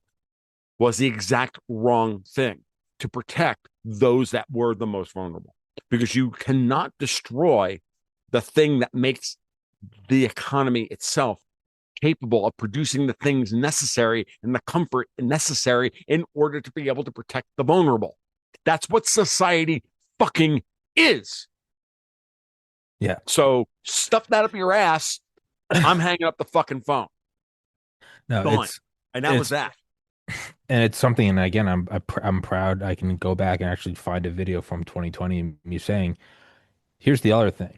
was the exact wrong thing to protect those that were the most vulnerable because you cannot destroy the thing that makes the economy itself capable of producing the things necessary and the comfort necessary in order to be able to protect the vulnerable. That's what society fucking is. Yeah. So stuff that up your ass. I'm hanging up the fucking phone. No, Gone. And that was it's that. and it's something. And again, I'm proud. I can go back and actually find a video from 2020 and me saying, "Here's the other thing: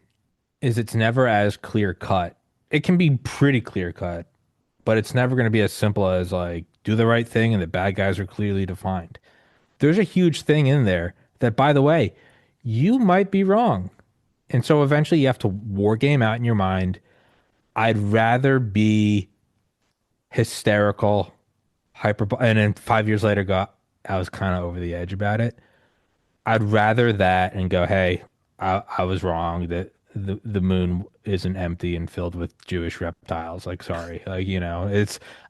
is it's never as clear cut. It can be pretty clear cut, but it's never going to be as simple as like do the right thing and the bad guys are clearly defined. There's a huge thing in there that, by the way, you might be wrong. And so eventually you have to war game out in your mind. I'd rather be hysterical, hyper, and then 5 years later I was kind of over the edge about it. I'd rather that and go, hey, I was wrong that the moon isn't empty and filled with Jewish reptiles. Like, sorry, like,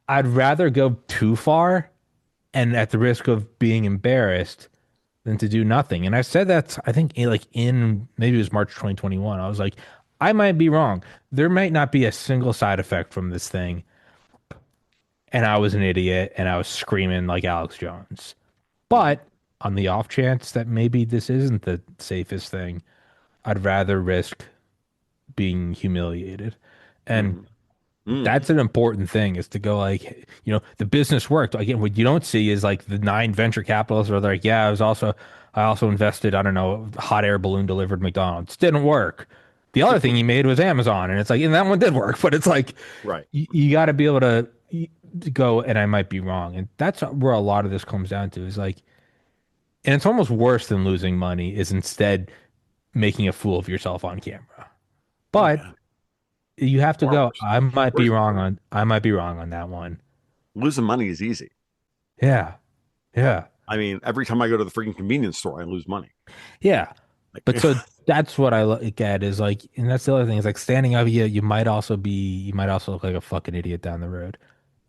I'd rather go too far and at the risk of being embarrassed than to do nothing. And I said that I think in maybe it was March 2021. I was like, I might be wrong. There might not be a single side effect from this thing. And I was an idiot and I was screaming like Alex Jones. Mm-hmm. But on the off chance that maybe this isn't the safest thing, I'd rather risk being humiliated. And Mm-hmm. Mm. That's an important thing is to go like, the business worked. Again, what you don't see is like the nine venture capitalists are like, yeah, I also invested, I don't know, hot air balloon delivered McDonald's. Didn't work. The other thing he made was Amazon. And it's like, and that one did work, but it's like, Right. you got to be able to go, and I might be wrong. And that's where a lot of this comes down to is like, and it's almost worse than losing money is instead making a fool of yourself on camera. Oh But yeah. you have to Far go, worse. Worse. I might be wrong on that one. Losing money is easy. Yeah. Yeah. I mean, every time I go to the freaking convenience store, I lose money. Yeah. But Like, so that's what I look at is like, and that's the other thing is like standing up, you might also look like a fucking idiot down the road.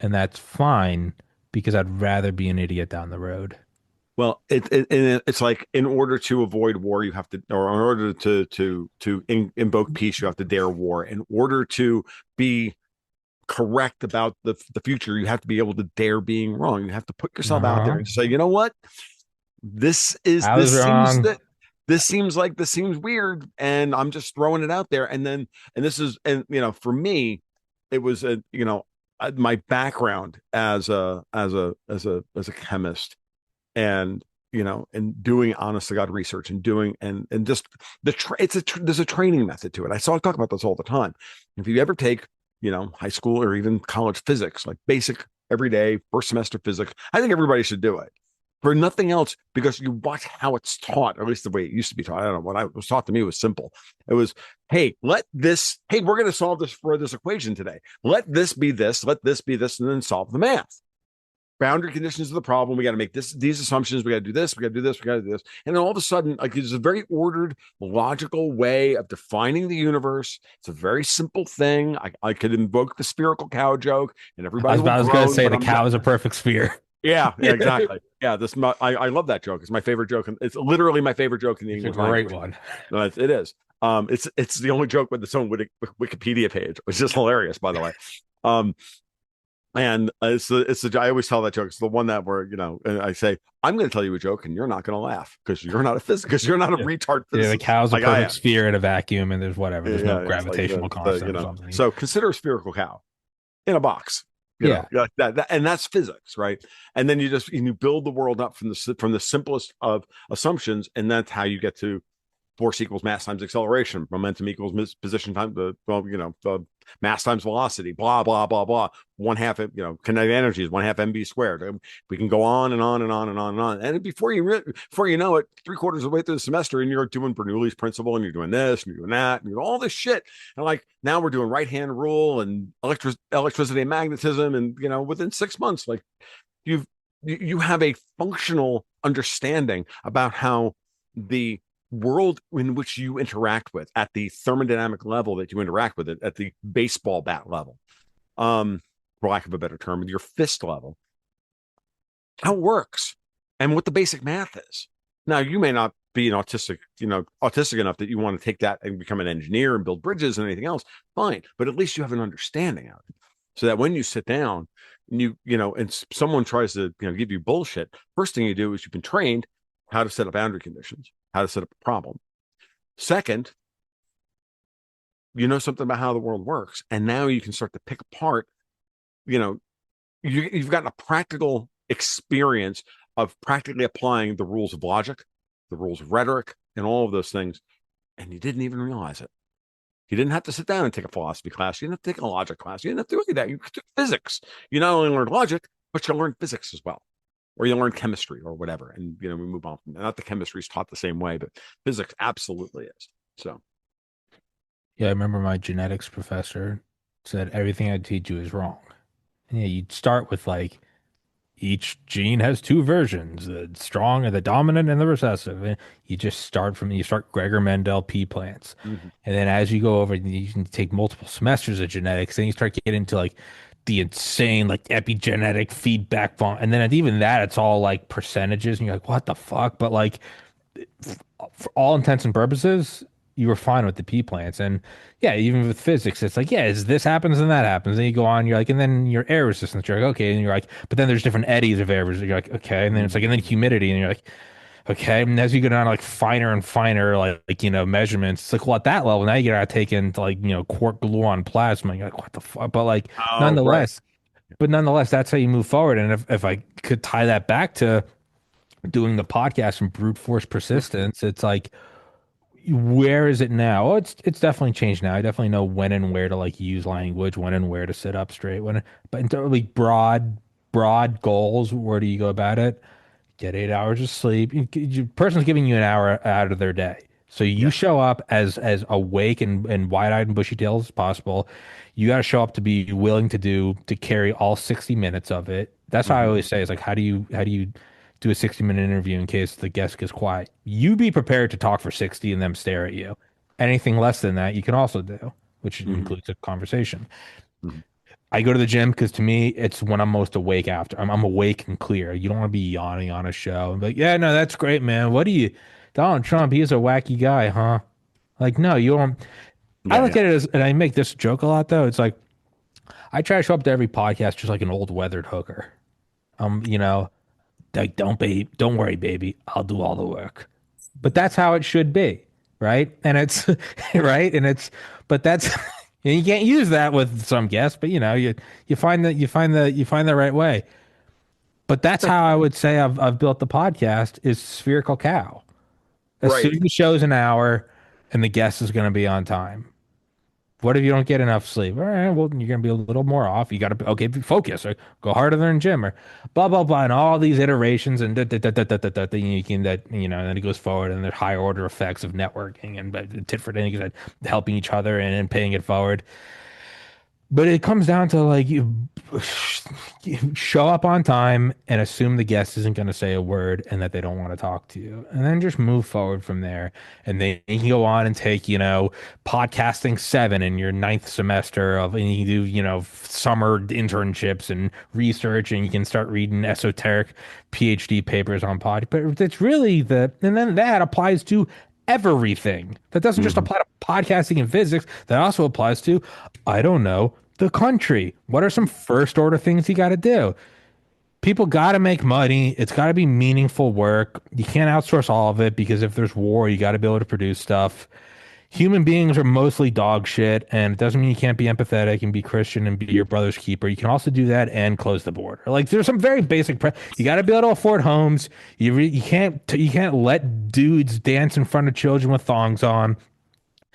And that's fine because I'd rather be an idiot down the road. well, it's like in order to avoid war, you have to, or in order to invoke peace, you have to dare war. In order to be correct about the future, you have to be able to dare being wrong. You have to put yourself out there Uh-huh. and say, you know what, I was wrong. this seems weird, and I'm just throwing it out there. And this is, and for me, it was my background as a chemist, and and doing honest to God research, and doing and just there's a training method to it. I talk about this all the time. If you ever take high school or even college physics, like basic everyday first semester physics, I think everybody should do it for nothing else, because you watch how it's taught, or at least the way it used to be taught. I don't know, what I was taught to me was simple. It was, hey, hey, we're going to solve this equation today. Let this be this, let this be this, and then solve the math. Boundary conditions of the problem. We got to make these assumptions. We got to do this. We got to do this. We got to do this. And then all of a sudden, like, there's a very ordered, logical way of defining the universe. It's a very simple thing. I could invoke the spherical cow joke, and everybody will I was gonna groan. say But the I'm cow is a perfect sphere. yeah, exactly. Yeah, I love that joke. It's my favorite joke. It's literally my favorite joke in the It's a English great language. one. No, it is. It's the only joke with its own Wikipedia page, which is hilarious, by the way. Um, and I always tell that joke. It's the one that where and I say, I'm going to tell you a joke, and you're not going to laugh because you're not a physicist, because you're not a Yeah. retard Yeah, the physicist cow's a like I perfect am. sphere in a vacuum, and there's whatever. There's no Yeah, it's like gravitational constant or something. So consider a spherical cow in a box. Yeah. Like that, and that's physics, right? And then you build the world up from the simplest of assumptions, and that's how you get to force equals mass times acceleration, momentum equals position time, the mass times velocity, blah blah blah blah. One half, kinetic energy is one half mv squared. We can go on and on and on and on and on. And before you know it, 3/4 of the way through the semester, and you're doing Bernoulli's principle, and you're doing this, and you're doing that, and you're doing all this shit. And like now we're doing right hand rule and electricity and magnetism, and within 6 months, like you have a functional understanding about how the world in which you interact with at the thermodynamic level that you interact with it at the baseball bat level, for lack of a better term, with your fist level, how it works and what the basic math is. Now, you may not be autistic enough that you want to take that and become an engineer and build bridges and anything else. Fine, but at least you have an understanding of it, so that when you sit down and and someone tries to give you bullshit, first thing you do is you've been trained how to set up boundary conditions, how to set up a problem. Second, you know something about how the world works, and now you can start to pick apart. You've gotten a practical experience of practically applying the rules of logic, the rules of rhetoric, and all of those things, and you didn't even realize it. You didn't have to sit down and take a philosophy class. You didn't have to take a logic class. You didn't have to do any of that. You took physics. You not only learned logic, but you learned physics as well, or you learn chemistry or whatever. And we move on from that. Not the chemistry is taught the same way, but physics absolutely is. So Yeah, I remember my genetics professor said everything I teach you is wrong. And yeah, you'd start with like each gene has two versions, the strong and the dominant and the recessive. And you start Gregor Mendel P plants. mhm. And then as you go over, you can take multiple semesters of genetics, and you start getting into like the insane like epigenetic feedback font. And then even that, it's all like percentages, and you're like, what the fuck? But like for all intents and purposes, you were fine with the P plants. And yeah, even with physics, it's like, yeah, as this happens and that happens. Then you go on, you're like, and then your air resistance, you're like, okay. And you're like, but then there's different eddies of air resistance. You're like, okay. And then it's like, and then humidity, and you're like, Okay. And as you go down to like finer and finer, measurements, it's like, well, at that level, now you gotta take into like, quark gluon plasma. You're like, what the fuck? But like, Oh, right. nonetheless, nonetheless, that's how you move forward. And if I could tie that back to doing the podcast and brute force persistence, it's like, where is it now? Oh, it's definitely changed now. I definitely know when and where to like use language, when and where to sit up straight. But in totally broad goals, where do you go about it? Get 8 hours of sleep. Person's giving you an hour out of their day. So you Yeah. show up as awake and wide-eyed and bushy-tailed as possible. You got to show up to be willing to carry all 60 minutes of it. That's how I Hmm. always say is like how do you do a 60-minute interview in case the guest gets quiet. You be prepared to talk for 60 and them stare at you. Anything less than that, you can also do, which Hmm. includes a conversation. Hmm. I go to the gym because to me, it's when I'm most awake after. I'm awake and clear. You don't want to be yawning on a show and be like, yeah, no, that's great, man. What do you, Donald Trump, he's a wacky guy, huh? Like, no, you don't. I Yeah, look yeah. at it as, and I make this joke a lot though. It's like, I try to show up to every podcast just like an old weathered hooker. You know, like, don't worry, baby. I'll do all the work. But that's how it should be, right? And it's right, and it's but that's and you can't use that with some guests, but you find the right way. But that's how I would say I've built the podcast is spherical cow. As soon Right. as the show's an hour and the guest is going to be on time. What if you don't get enough sleep? All right, well, you're gonna be a little more off. You gotta okay, focus or go harder than gym or blah blah blah, and all these iterations and then you can and then it goes forward and there's higher order effects of networking and tit for tat, helping each other and paying it forward. But it comes down to like you show up on time and assume the guest isn't going to say a word and that they don't want to talk to you. And then just move forward from there. And then you can go on and take, podcasting 7 in your ninth semester and you can do, summer internships and research and you can start reading esoteric PhD papers on But it's really and then that applies to everything. That doesn't just Hmm. apply to podcasting and physics. That also applies to, I don't know, the country. What are some first order things you got to do? People got to make money. It's got to be meaningful work. You can't outsource all of it because if there's war, you got to be able to produce stuff. Human beings are mostly dog shit, and it doesn't mean you can't be empathetic and be Christian and be your brother's keeper. You can also do that and close the border. Like there's some very basic. You got to be able to afford homes. You can't let dudes dance in front of children with thongs on.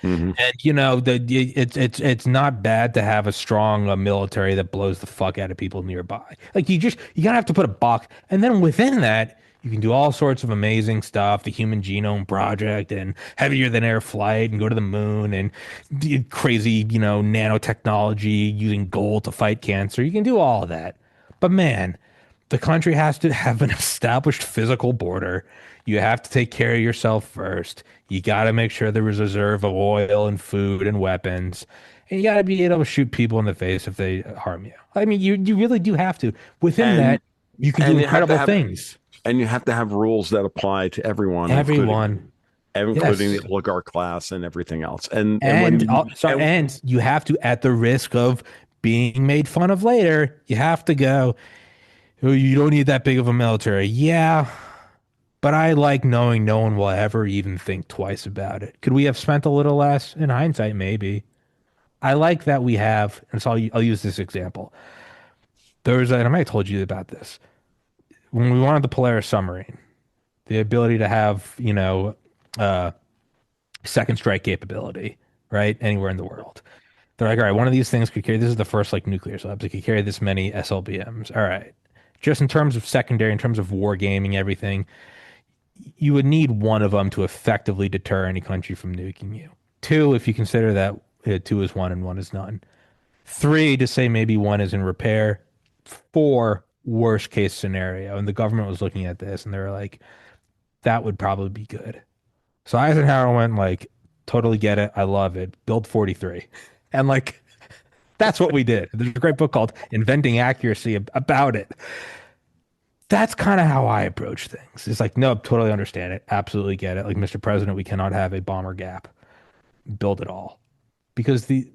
Hmm. And it's not bad to have a strong military that blows the fuck out of people nearby. Like you gotta have to put a box, and then within that you can do all sorts of amazing stuff, the Human Genome Project and heavier than air flight, and go to the moon and crazy nanotechnology using gold to fight cancer. You can do all of that, but man, the country has to have an established physical border. You have to take care of yourself first. You got to make sure there is a reserve of oil and food and weapons. And you got to be able to shoot people in the face if they harm you. I mean, you really do have to. Within And that, you can do and incredible things. you have to have rules that apply to everyone, Everyone, including the yes. oligarch class and everything else. And when And you and and you have to, at the risk of being made fun of later, you have to go, "Oh, you don't need that big of a military." Yeah, but I like knowing no one will ever even think twice about it. Could we have spent a little less? In hindsight, maybe. I like that we have, and so I'll use this example. And I might have told you about this. When we wanted the Polaris submarine, the ability to have, uh, second strike capability, right? Anywhere in the world. They're like, all right, one of these things could carry, this is the first like nuclear subs. It could carry this many SLBMs. All right. Just in terms of secondary, in terms of war gaming, everything, you would need one of them to effectively deter any country from nuking you. Two, if you consider that two is one and one is none. Three, to say maybe one is in repair. Four, worst case scenario. And the government was looking at this and they were like, that would probably be good. So Eisenhower went like, totally get it. I love it. Build 43. And like, that's what we did. There's a great book called Inventing Accuracy about it. That's kind of how I approach things. It's like, no, totally understand it. Absolutely get it. Like, Mr. President, we cannot have a bomber gap. Build it all. Because the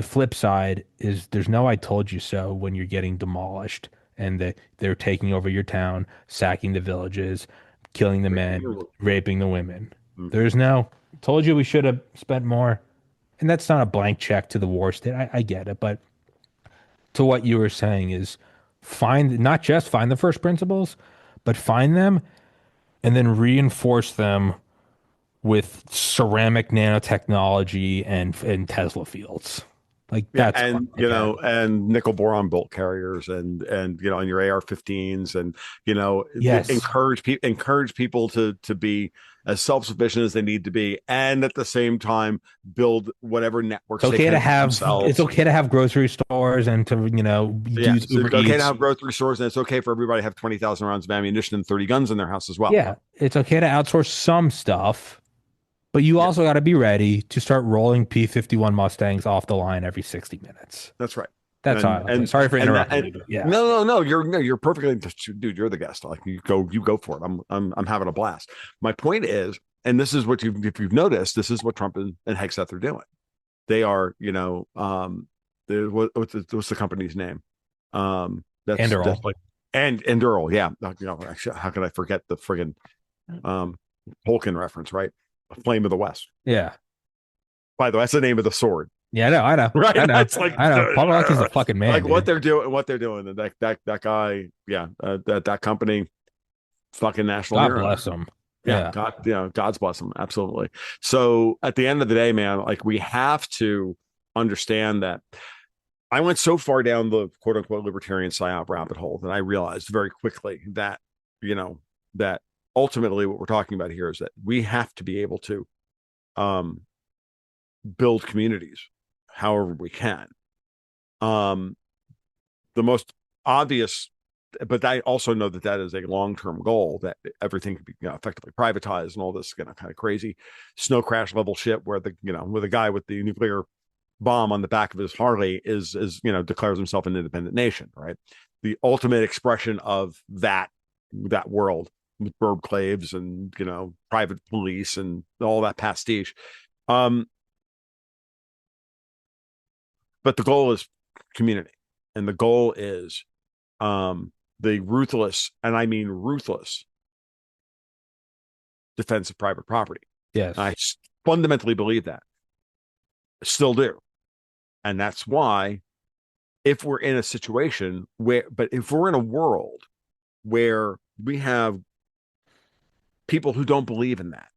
flip side is there's no I told you so when you're getting demolished and they're taking over your town, sacking the villages, killing the men, raping the women. There's no, told you we should have spent more. And that's not a blank check to the war state. I get it. But to what you were saying is find, not just find the first principles, but find them and then reinforce them with ceramic nanotechnology and Tesla fields. Like Yeah, that's what and I get. and nickel boron bolt carriers, and and your AR-15s, and Yes. encourage people to be as self-sufficient as they need to be, and at the same time build whatever It's networks they okay to can for have it's themselves. okay to have grocery stores and to, Yeah, use so Uber it's okay to Eats. have grocery stores, and it's okay for everybody to have 20,000 rounds of ammunition and 30 guns in their house as well. Yeah, it's okay to outsource some stuff, but you Yeah, also got to be ready to start rolling P-51 Mustangs off the line every 60 minutes. that's right. That's all I And have to say. and Sorry for and that interrupting and you, but yeah. no, you're perfectly, dude, you're the guest. Like, you go for it. I'm having a blast. My point is, and this is what if you've noticed, this is what Trump and Hegseth are doing. They are, what's the company's name? That's Andorol. like, and Earl, yeah. Actually, how could I forget the friggin' um Tolkien reference, right? Flame of the West. Yeah. By the way, that's the name of the sword. Yeah, I know, I know, Right? I know, It's like, I know. Paul Rocky's the fucking man, like dude. what they're doing, and that guy, yeah, that company, fucking national God hero. bless him. Yeah, Yeah. God, God's bless him, absolutely. So at the end of the day, man, like, we have to understand that I went so far down the quote unquote libertarian psyop rabbit hole that I realized very quickly that, that ultimately what we're talking about here is that we have to be able to um, build communities however we can. Um, the most obvious, but I also know that that is a long-term goal, that everything could be, effectively privatized, and all this, kind of crazy snow crash level shit where with a guy with the nuclear bomb on the back of his Harley is declares himself an independent nation, right? The ultimate expression of that world, with burb claves and private police and all that pastiche. Um, but the goal is community, and the goal is the ruthless, and I mean ruthless, defense of private property. I Yes. fundamentally believe that, still do, and that's why, if we're in a situation if we're in a world where we have people who don't believe in that,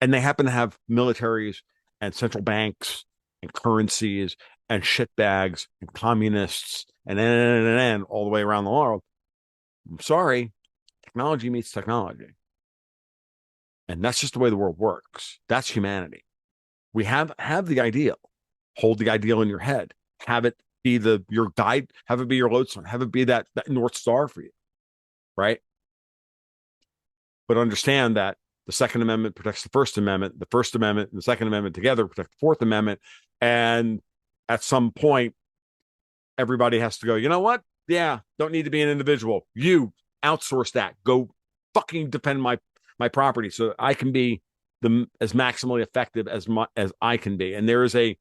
and they happen to have militaries and central banks and currencies and shitbags and communists and all the way around the world, I'm sorry, technology meets technology. And that's just the way the world works. That's humanity. We have the ideal. Hold the ideal in your head. Have it be your guide. Have it be your lodestone. Have it be that North Star for you, right? But understand that the Second Amendment protects the First Amendment. The First Amendment and the Second Amendment together protect the Fourth Amendment. And at some point, everybody has to go, you know what? Yeah, don't need to be an individual. You outsource that. Go fucking defend my property so that I can be as maximally effective as I can be. And there is a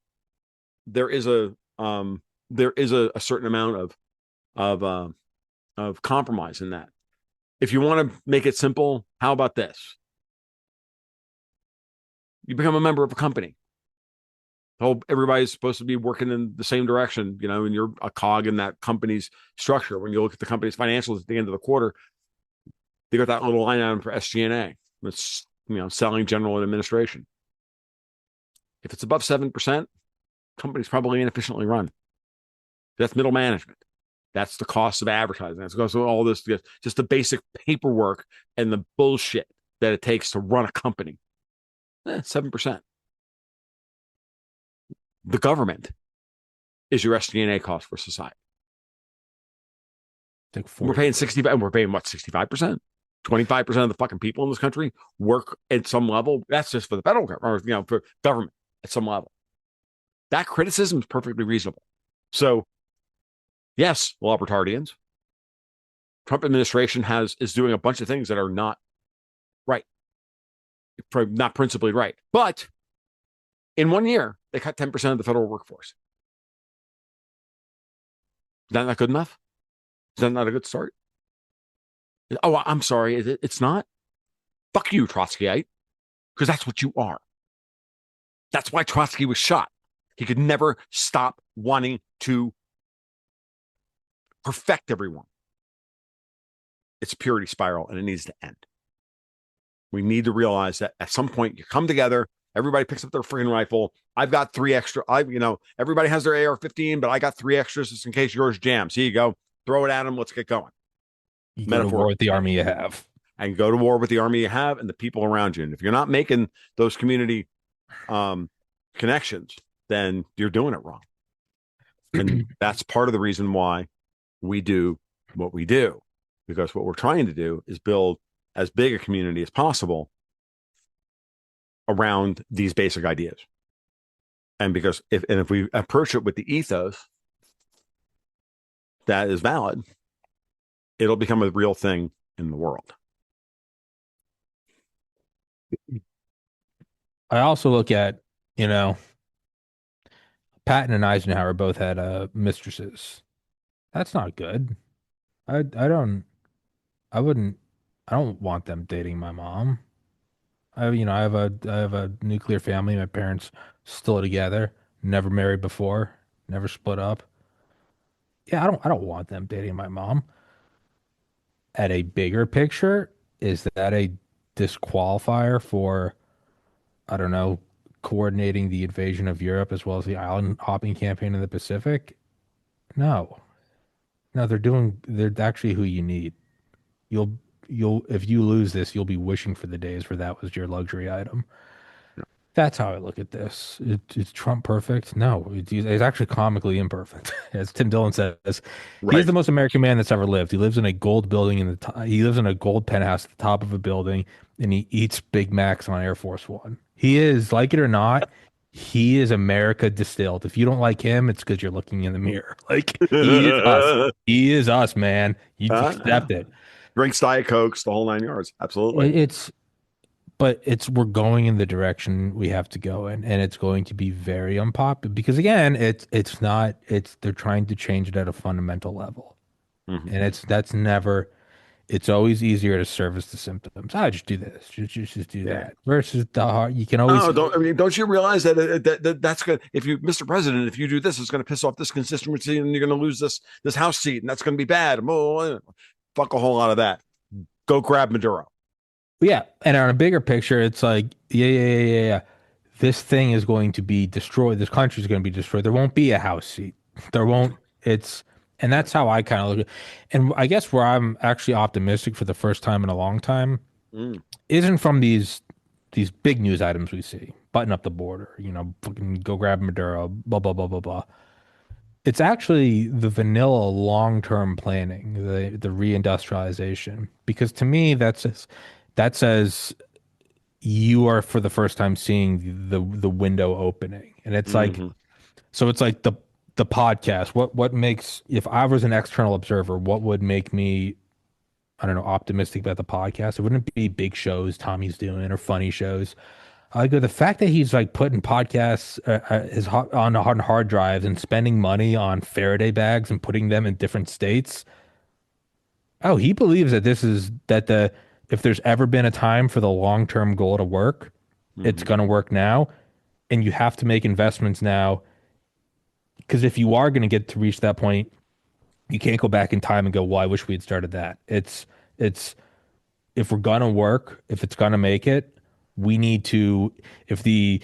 a certain amount of compromise in that. If you want to make it simple, how about this? You become a member of a company. Everybody's supposed to be working in the same direction, and you're a cog in that company's structure. When you look at the company's financials at the end of the quarter, they got that little line item for SG&A. It's, selling, general, and administration. If it's above 7%, company's probably inefficiently run. That's middle management. That's the cost of advertising. That's the cost of all this, just the basic paperwork and the bullshit that it takes to run a company. 7%. The government is your SG&A cost for society. Like We're 40. paying 65. We're paying what, 65%? 25% of the fucking people in this country work at some level. That's just for the federal government, or for government at some level. That criticism is perfectly reasonable. So, yes, libertarians. Trump administration is doing a bunch of things that are not right, not principally right. But in 1 year, they cut 10% of the federal workforce. Is that not good enough? Is that not a good start? Oh, I'm sorry. It's not. Fuck you, Trotskyite, because that's what you are. That's why Trotsky was shot. He could never stop wanting to perfect everyone. It's a purity spiral and it needs to end. We need to realize that at some point you come together, everybody picks up their freaking rifle. I've got three extra. Everybody has their AR-15, but I got three extras just in case yours jams. Here you go. Throw it at them. Let's get going. You go to war with the army you have. And go to war with the army you have and the people around you. And if you're not making those community connections, then you're doing it wrong. And that's part of the reason why we do what we do, because what we're trying to do is build as big a community as possible around these basic ideas. And because if we approach it with the ethos that is valid, it'll become a real thing in the world. I also look at, Patton and Eisenhower both had mistresses. That's not good. I wouldn't I don't want them dating my mom. I have a nuclear family. My parents still together, never married before, never split up. Yeah, I don't want them dating my mom. At a bigger picture, is that a disqualifier for, I don't know, coordinating the invasion of Europe as well as the island hopping campaign in the Pacific? No. No, they're actually who you need. You'll if you lose this, you'll be wishing for the days where that was your luxury item. That's how I look at this. Is Trump perfect? No, he's actually comically imperfect. As Tim Dillon says, he is the most American man that's ever lived. He lives in a gold building he lives in a gold penthouse at the top of a building, and he eats Big Macs on Air Force One. He is, like it or not, he is America distilled. If you don't like him, it's because you're looking in the mirror. Like, he is us. He is us, man. You just accept it. Drinks Diet Cokes, the whole nine yards. Absolutely. We're going in the direction we have to go in, and it's going to be very unpopular because again, they're trying to change it at a fundamental level. Mm-hmm. And it's always easier to service the symptoms. I just do this, just do that. Versus the heart, you can always. Don't you realize that's good? If you, Mr. President, if you do this, it's going to piss off this constituency, and you're going to lose this House seat, and that's going to be bad. Fuck a whole lot of that. Go grab Maduro. Yeah, and on a bigger picture, it's like, yeah. This thing is going to be destroyed. This country is going to be destroyed. There won't be a House seat. There won't. And that's how I kind of look at it. And I guess where I'm actually optimistic for the first time in a long time isn't from these big news items we see. Button up the border, fucking go grab Maduro, blah, blah, blah, blah, blah. It's actually the vanilla long-term planning, the reindustrialization. Because to me, that says you are for the first time seeing the window opening. And it's like, so it's like the podcast. What makes, if I was an external observer, what would make me, I don't know, optimistic about the podcast? It wouldn't be big shows Tommy's doing or funny shows. I go, the fact that he's like putting podcasts on hard drives and spending money on Faraday bags and putting them in different states. Oh, he believes that if there's ever been a time for the long-term goal to work, it's going to work now. And you have to make investments now. Because if you are going to get to reach that point, you can't go back in time and go, well, I wish we had started that. It's if we're going to work, if it's going to make it, we need to, if the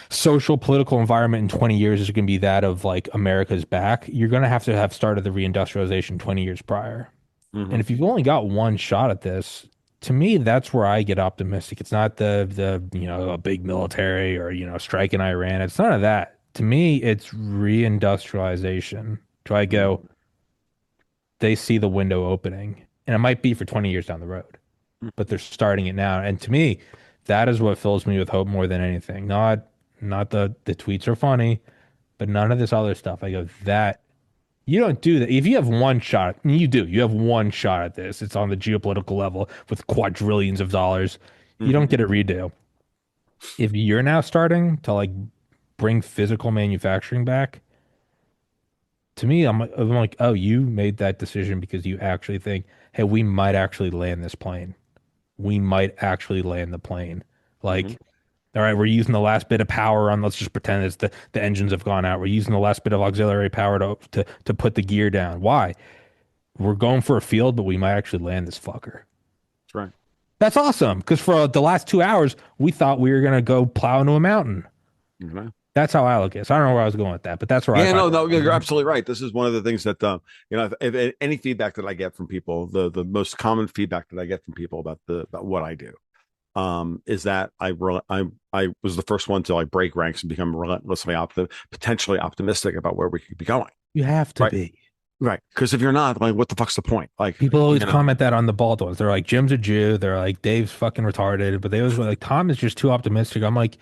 social political environment in 20 years is going to be that of like America's back, you're going to have started the reindustrialization 20 years prior. And if you've only got one shot at this, to me, that's where I get optimistic. It's not the a big military or, strike in Iran. It's none of that. To me, it's reindustrialization. Do I go, they see the window opening, and it might be for 20 years down the road, but they're starting it now. And to me, that is what fills me with hope more than anything. Not the tweets are funny, but none of this other stuff. I go, that you don't do that. If you have one shot, you do. You have one shot at this. It's on the geopolitical level with quadrillions of dollars. You don't get a redo. If you're now starting to like bring physical manufacturing back, to me, I'm like, oh, you made that decision because you actually think, hey, we might actually land this plane. we might actually land the plane. Hmm. Like, all right, we're using the last bit of power on, let's just pretend it's the engines have gone out. We're using the last bit of auxiliary power to put the gear down. Why? We're going for a field, but we might actually land this fucker. That's right. That's awesome. Because for the last 2 hours, we thought we were going to go plow into a mountain. Mhm. That's how I look at it. So I don't know where I was going with that, but that's where I Yeah, find no, it. no, you're absolutely right. This is one of the things that if any feedback that I get from people, the most common feedback that I get from people about what I do, is that I was the first one to like break ranks and become relentlessly potentially optimistic about where we could be going. You have to Right, be. right. Because if you're not, like, what the fuck's the point? Like, People always you know, comment that on the bald ones. They're like, Jim's a Jew. They're like, Dave's fucking retarded. But they always were like, Tom is just too optimistic. I'm like,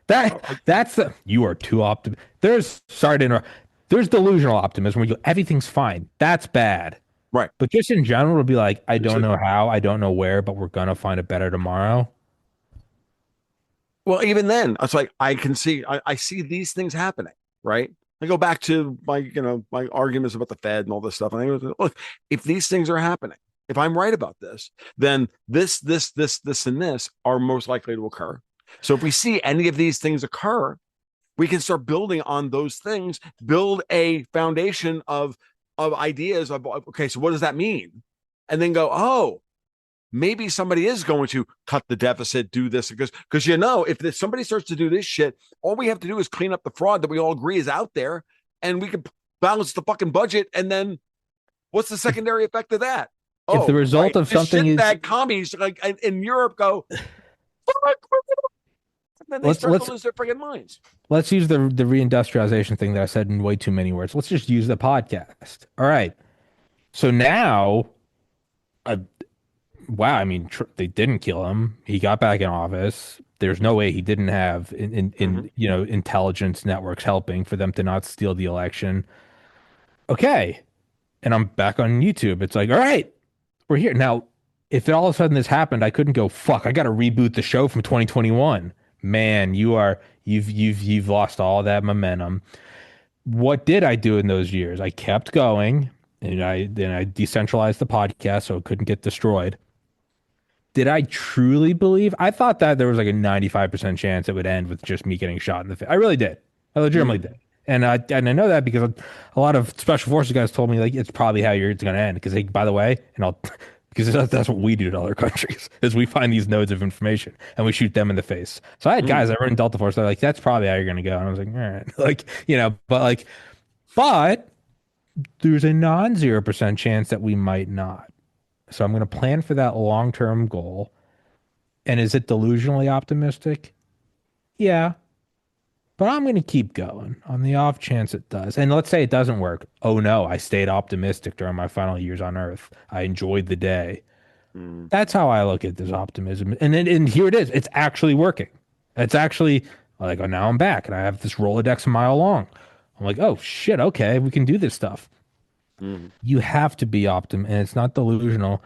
that's you are too optimistic. There's sorry to interrupt. There's delusional optimism where you go, everything's fine. That's bad. right. But just in general, to be like, I don't So, know how, I don't know where, but we're gonna find a better tomorrow. well, even then, it's like I see these things happening, right? I go back to my arguments about the Fed and all this stuff. And I go, look, if these things are happening, if I'm right about this, then this, and this are most likely to occur. So if we see any of these things occur, we can start building on those things, build a foundation of ideas of, okay, so what does that mean? And then go, oh, maybe somebody is going to cut the deficit, do this, because if somebody starts to do this shit, all we have to do is clean up the fraud that we all agree is out there, and we can balance the fucking budget. And then what's the secondary effect of that? If the Oh, result right, of this something is shitbag commies like in Europe go, fuck, and then they let's start to let's lose their friggin' minds. let's use the reindustrialization thing that I said in way too many words. Let's just use the podcast. All right. So now, uh, wow, I mean, they didn't kill him. He got back in office. There's no way he didn't have Mm-hmm. intelligence networks helping for them to not steal the election. Okay. And I'm back on YouTube. It's like, all right, we're here. Now, if all of a sudden this happened, I couldn't go, fuck, I gotta reboot the show from 2021. Man, you've lost all that momentum. What did I do in those years? I kept going and I decentralized the podcast so it couldn't get destroyed. Did I truly believe? I thought that there was like a 95% chance it would end with just me getting shot in the face. I really did. I legitimately Mm-hmm. did. And I know that because a lot of special forces guys told me like it's probably how it's going to end because by the way, and I'll because that's what we do to other countries is we find these nodes of information and we shoot them in the face. So I had Mm-hmm. guys that were in Delta Force. They're like, that's probably how you're going to go. And I was like, all right, like but there's a non-0% chance that we might not. So I'm going to plan for that long-term goal. And is it delusionally optimistic? Yeah, but I'm going to keep going on the off chance it does. And let's say it doesn't work. Oh no, I stayed optimistic during my final years on Earth. I enjoyed the day. Mm-hmm. That's how I look at this optimism. And here it is. It's actually working. It's actually like, oh, now I'm back and I have this Rolodex a mile long. I'm like, oh shit, okay, we can do this stuff. Mm-hmm. You have to be optimistic, and it's not delusional.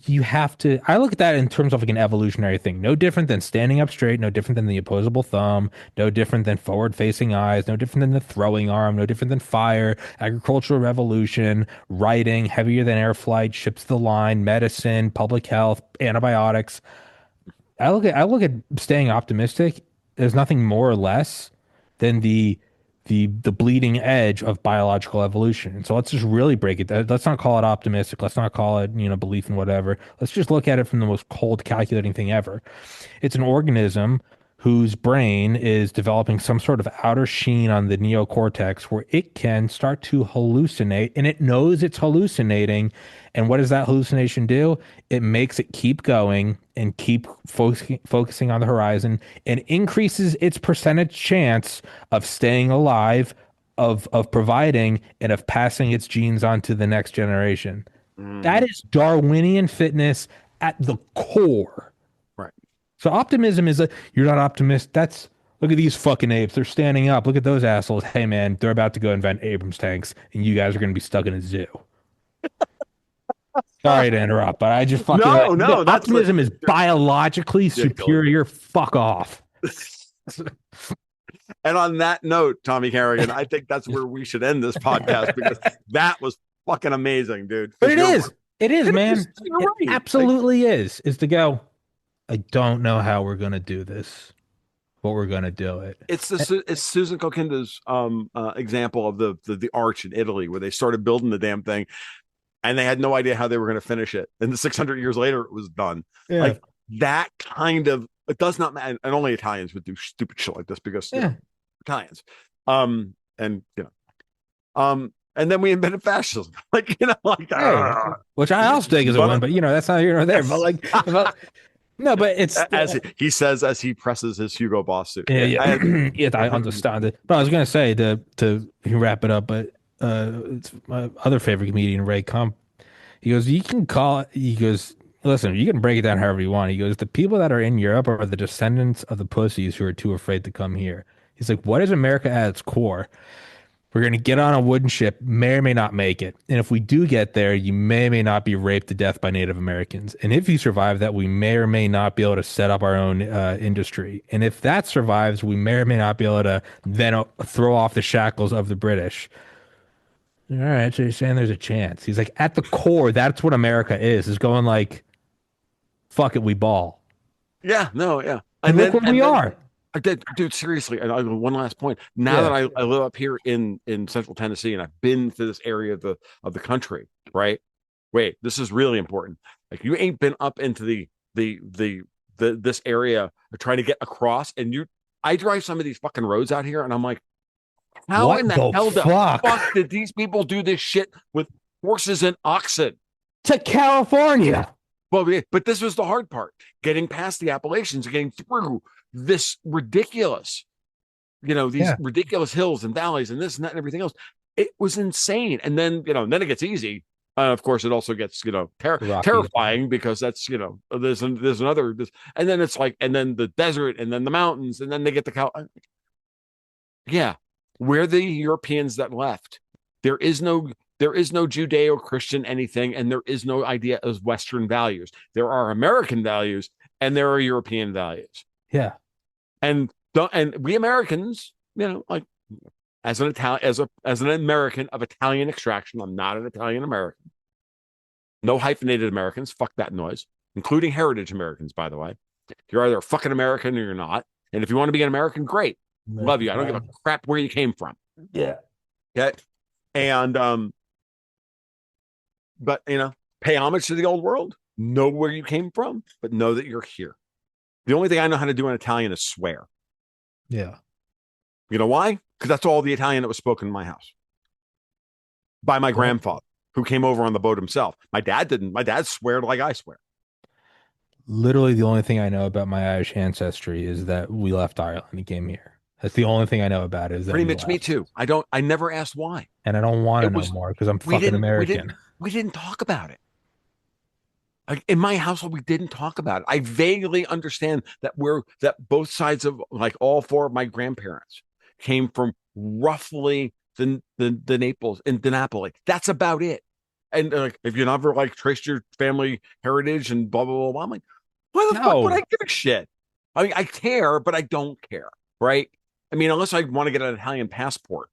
You have to I look at that in terms of like an evolutionary thing, no different than standing up straight, no different than the opposable thumb, no different than forward facing eyes, no different than the throwing arm, no different than fire, agricultural revolution, writing, heavier than air flight, ships to the line, medicine, public health, antibiotics. I look at staying optimistic. There's nothing more or less than the bleeding edge of biological evolution. And so let's just really break it down. Let's not call it optimistic. Let's not call it, belief in whatever. Let's just look at it from the most cold, calculating thing ever. It's an organism whose brain is developing some sort of outer sheen on the neocortex where it can start to hallucinate and it knows it's hallucinating. And what does that hallucination do? It makes it keep going and keep focusing on the horizon and increases its percentage chance of staying alive, of providing, and of passing its genes on to the next generation. That Mm-hmm. is Darwinian fitness at the core. Right. So optimism is you're not optimist. That's look at these fucking apes. They're standing up. Look at those assholes. Hey man, they're about to go invent Abrams tanks, and you guys are going to be stuck in a zoo. Sorry to interrupt, but I just fucking No, no, that's optimism is biologically ridiculous. superior. Fuck off. And on that note, Tommy Carrigan, I think that's where we should end this podcast because that was fucking amazing, dude. But Because it you're is. It is, it is. man. You're It right. Like absolutely is to go, I don't know how we're gonna do this, but we're gonna do it. it's Susan Kokinda's example of the arch in Italy where they started building the damn thing and they had no idea how they were going to finish it. And the 600 years later, it was done. Yeah. Like that kind of it does not matter. And only Italians would do stupid shit like this because Yeah. Italians. And and then we invented fascism. Like like Hey, which I also think is a win, but but that's not here nor there. But like, no, but it's as he says as he presses his Hugo Boss suit. yeah, Yeah, yeah, yeah. I understand it. But I was gonna say to wrap it up, but it's my other favorite comedian, Ray Kump. He goes, you can call it. He goes, listen, you can break it down however you want. He goes, the people that are in Europe are the descendants of the pussies who are too afraid to come here. He's like, what is America at its core? We're going to get on a wooden ship, may or may not make it. And if we do get there, you may or may not be raped to death by Native Americans. And if you survive that, we may or may not be able to set up our own industry. And if that survives, we may or may not be able to then throw off the shackles of the British. All right, so you're saying there's a chance. He's like, at the core, that's what America is going like, fuck it, we ball. yeah, no, yeah. And look where we are. I did, dude. Seriously, and one last point. Now Yeah. that I live up here in Central Tennessee, and I've been to this area of the country, right? Wait, this is really important. Like you ain't been up into the this area trying to get across, and I drive some of these fucking roads out here, and I'm like, how What in the the hell the fuck? fuck did these people do this shit with horses and oxen? To California. Well, but this was the hard part: getting past the Appalachians, getting through this ridiculous, these Yeah. ridiculous hills and valleys and this and that and everything else. It was insane. And then, then it gets easy. Of course, it also gets, terrifying because that's, there's another, and then it's like, and then the desert and then the mountains and then they get the yeah, we're the Europeans that left. There is no Judeo-Christian anything, and there is no idea of Western values. There are American values and there are European values. Yeah. And we Americans, like as an Italian, as an American of Italian extraction, I'm not an Italian American. No hyphenated Americans. Fuck that noise, including heritage Americans, by the way. You're either a fucking American or you're not. And if you want to be an American, great. Love you. I don't give a crap where you came from. Yeah. Okay. And but pay homage to the old world. Know where you came from, but know that you're here. The only thing I know how to do in Italian is swear. Yeah. You know why? Because that's all the Italian that was spoken in my house by my grandfather, who came over on the boat himself. My dad didn't. My dad swore like I swear. Literally, the only thing I know about my Irish ancestry is that we left Ireland and came here. That's the only thing I know about it. Is that Pretty much me too. I never asked why. And I don't want to know more because I'm fucking American. We didn't talk about it. Like in my household, we didn't talk about it. I vaguely understand that both sides of like all four of my grandparents came from roughly the Naples and the Napoli. That's about it. And like, if you never like traced your family heritage and blah blah blah, I'm like, why the fuck would I give a shit? I mean, I care, but I don't care, right? I mean, unless I want to get an Italian passport,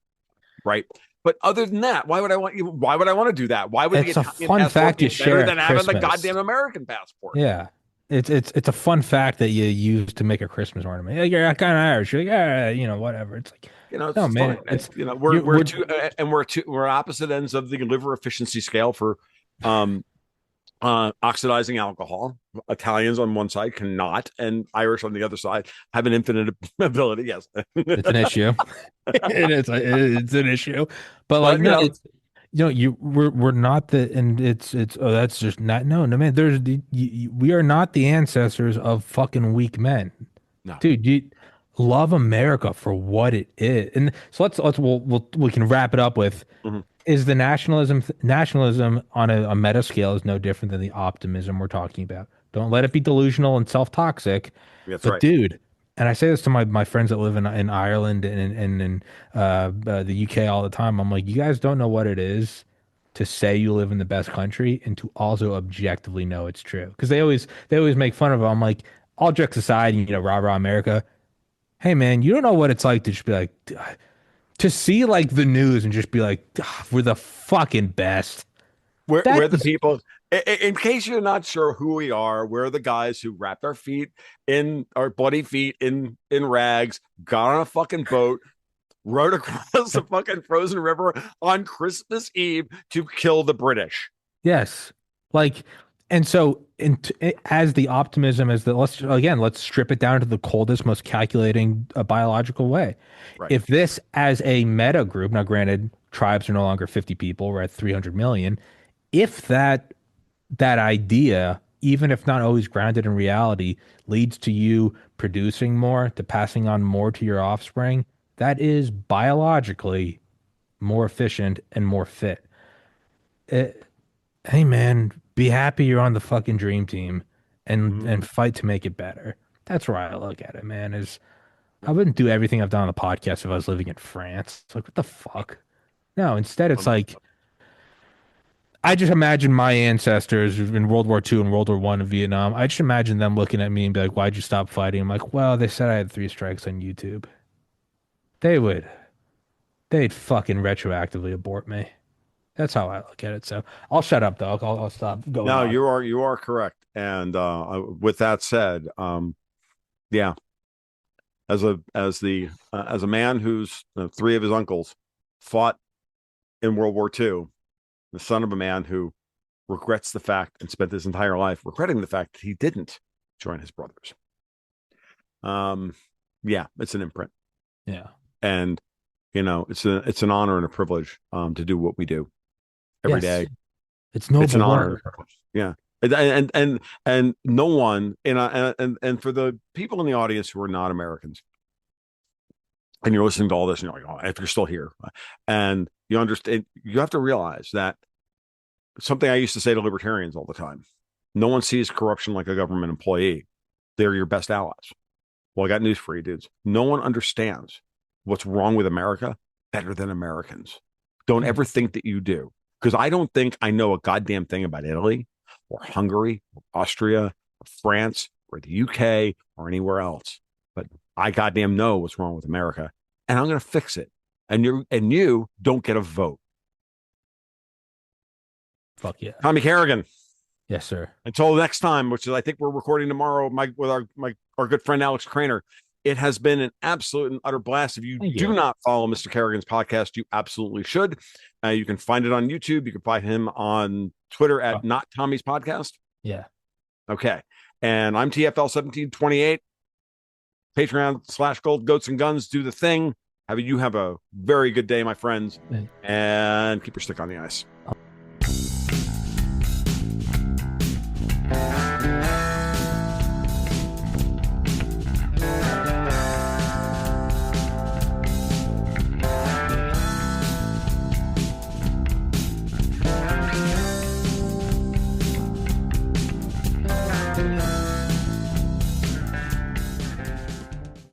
right? But other than that, why would I want to do that? Why would it's a fun fact you share better than having the Christmas. goddamn American passport? Yeah. It's a fun fact that you use to make a Christmas ornament. Like, you're kind of Irish. You're like, whatever. It's like, it's no, man. fine. It's, we're opposite ends of the liver efficiency scale for oxidizing alcohol. Italians on one side cannot, and Irish on the other side have an infinite ability. Yes, it's an issue. It's an issue, but like no, it's we're not the, and it's that's just not no man. We are not the ancestors of fucking weak men. No, dude, you love America for what it is, and so we can wrap it up with. Is the nationalism on a meta scale is no different than the optimism we're talking about. Don't let it be delusional and self-toxic. That's but right, dude. And I say this to my friends that live in Ireland and in the UK all the time. I'm like, you guys don't know what it is to say you live in the best country and to also objectively know it's true. Because they always make fun of it. I'm like, all jokes aside, rah rah America. Hey man, you don't know what it's like to just be like, to see like the news and just be like, we're the fucking best. That we're the is, people. In case you're not sure who we are, we're the guys who wrapped our feet in our bloody feet in rags, got on a fucking boat, rode across the fucking frozen river on Christmas Eve to kill the British. yes. Like, and so as the optimism as the let's strip it down to the coldest, most calculating biological way. Right. If this as a meta group, now granted, tribes are no longer 50 people, we're at 300 million. If that idea, even if not always grounded in reality, leads to you producing more, to passing on more to your offspring, that is biologically more efficient and more fit. Hey man, be happy you're on the fucking dream team and Mhm. fight to make it better. That's where I look at it, man, is I wouldn't do everything I've done on the podcast if I was living in France. It's like, what the fuck? No, instead it's like I just imagine my ancestors in World War II and World War One in Vietnam. I just imagine them looking at me and be like, "Why'd you stop fighting?" I'm like, "Well, they said I had 3 strikes on YouTube." They would, they'd fucking retroactively abort me. That's how I look at it. So I'll shut up, though. I'll stop going No, on. you are correct. And with that said, yeah, as a man whose three of his uncles fought in World War II, the son of a man who regrets the fact and spent his entire life regretting the fact that he didn't join his brothers. Um, yeah, it's an imprint, Yeah. and it's an honor and a privilege to do what we do every Yes, day. it's It's an noble honor and a work. privilege. Yeah. And no one and for the people in the audience who are not Americans and you're listening to all this and you're like, oh, if you're still here and you understand, you have to realize that something I used to say to libertarians all the time: no one sees corruption like a government employee. They're your best allies. Well, I got news for you, dudes. No one understands what's wrong with America better than Americans. Don't Yeah. ever think that you do. Because I don't think I know a goddamn thing about Italy or Hungary or Austria or France or the UK or anywhere else. But I goddamn know what's wrong with America. And I'm gonna fix it. And you don't get a vote. Fuck yeah. Tommy Carrigan. Yes, sir. Until next time, which is I think we're recording tomorrow, with our good friend Alex Craner. It has been an absolute and utter blast. If you Thank do you. not follow Mr. Kerrigan's podcast, you absolutely should. You can find it on YouTube. You can find him on Twitter Oh, at Not Tommy's Podcast. yeah. Okay. And I'm TFL1728. Patreon/Gold Goats and Guns. Do the thing. You have a very good day, my friends, Yeah. and keep your stick on the ice.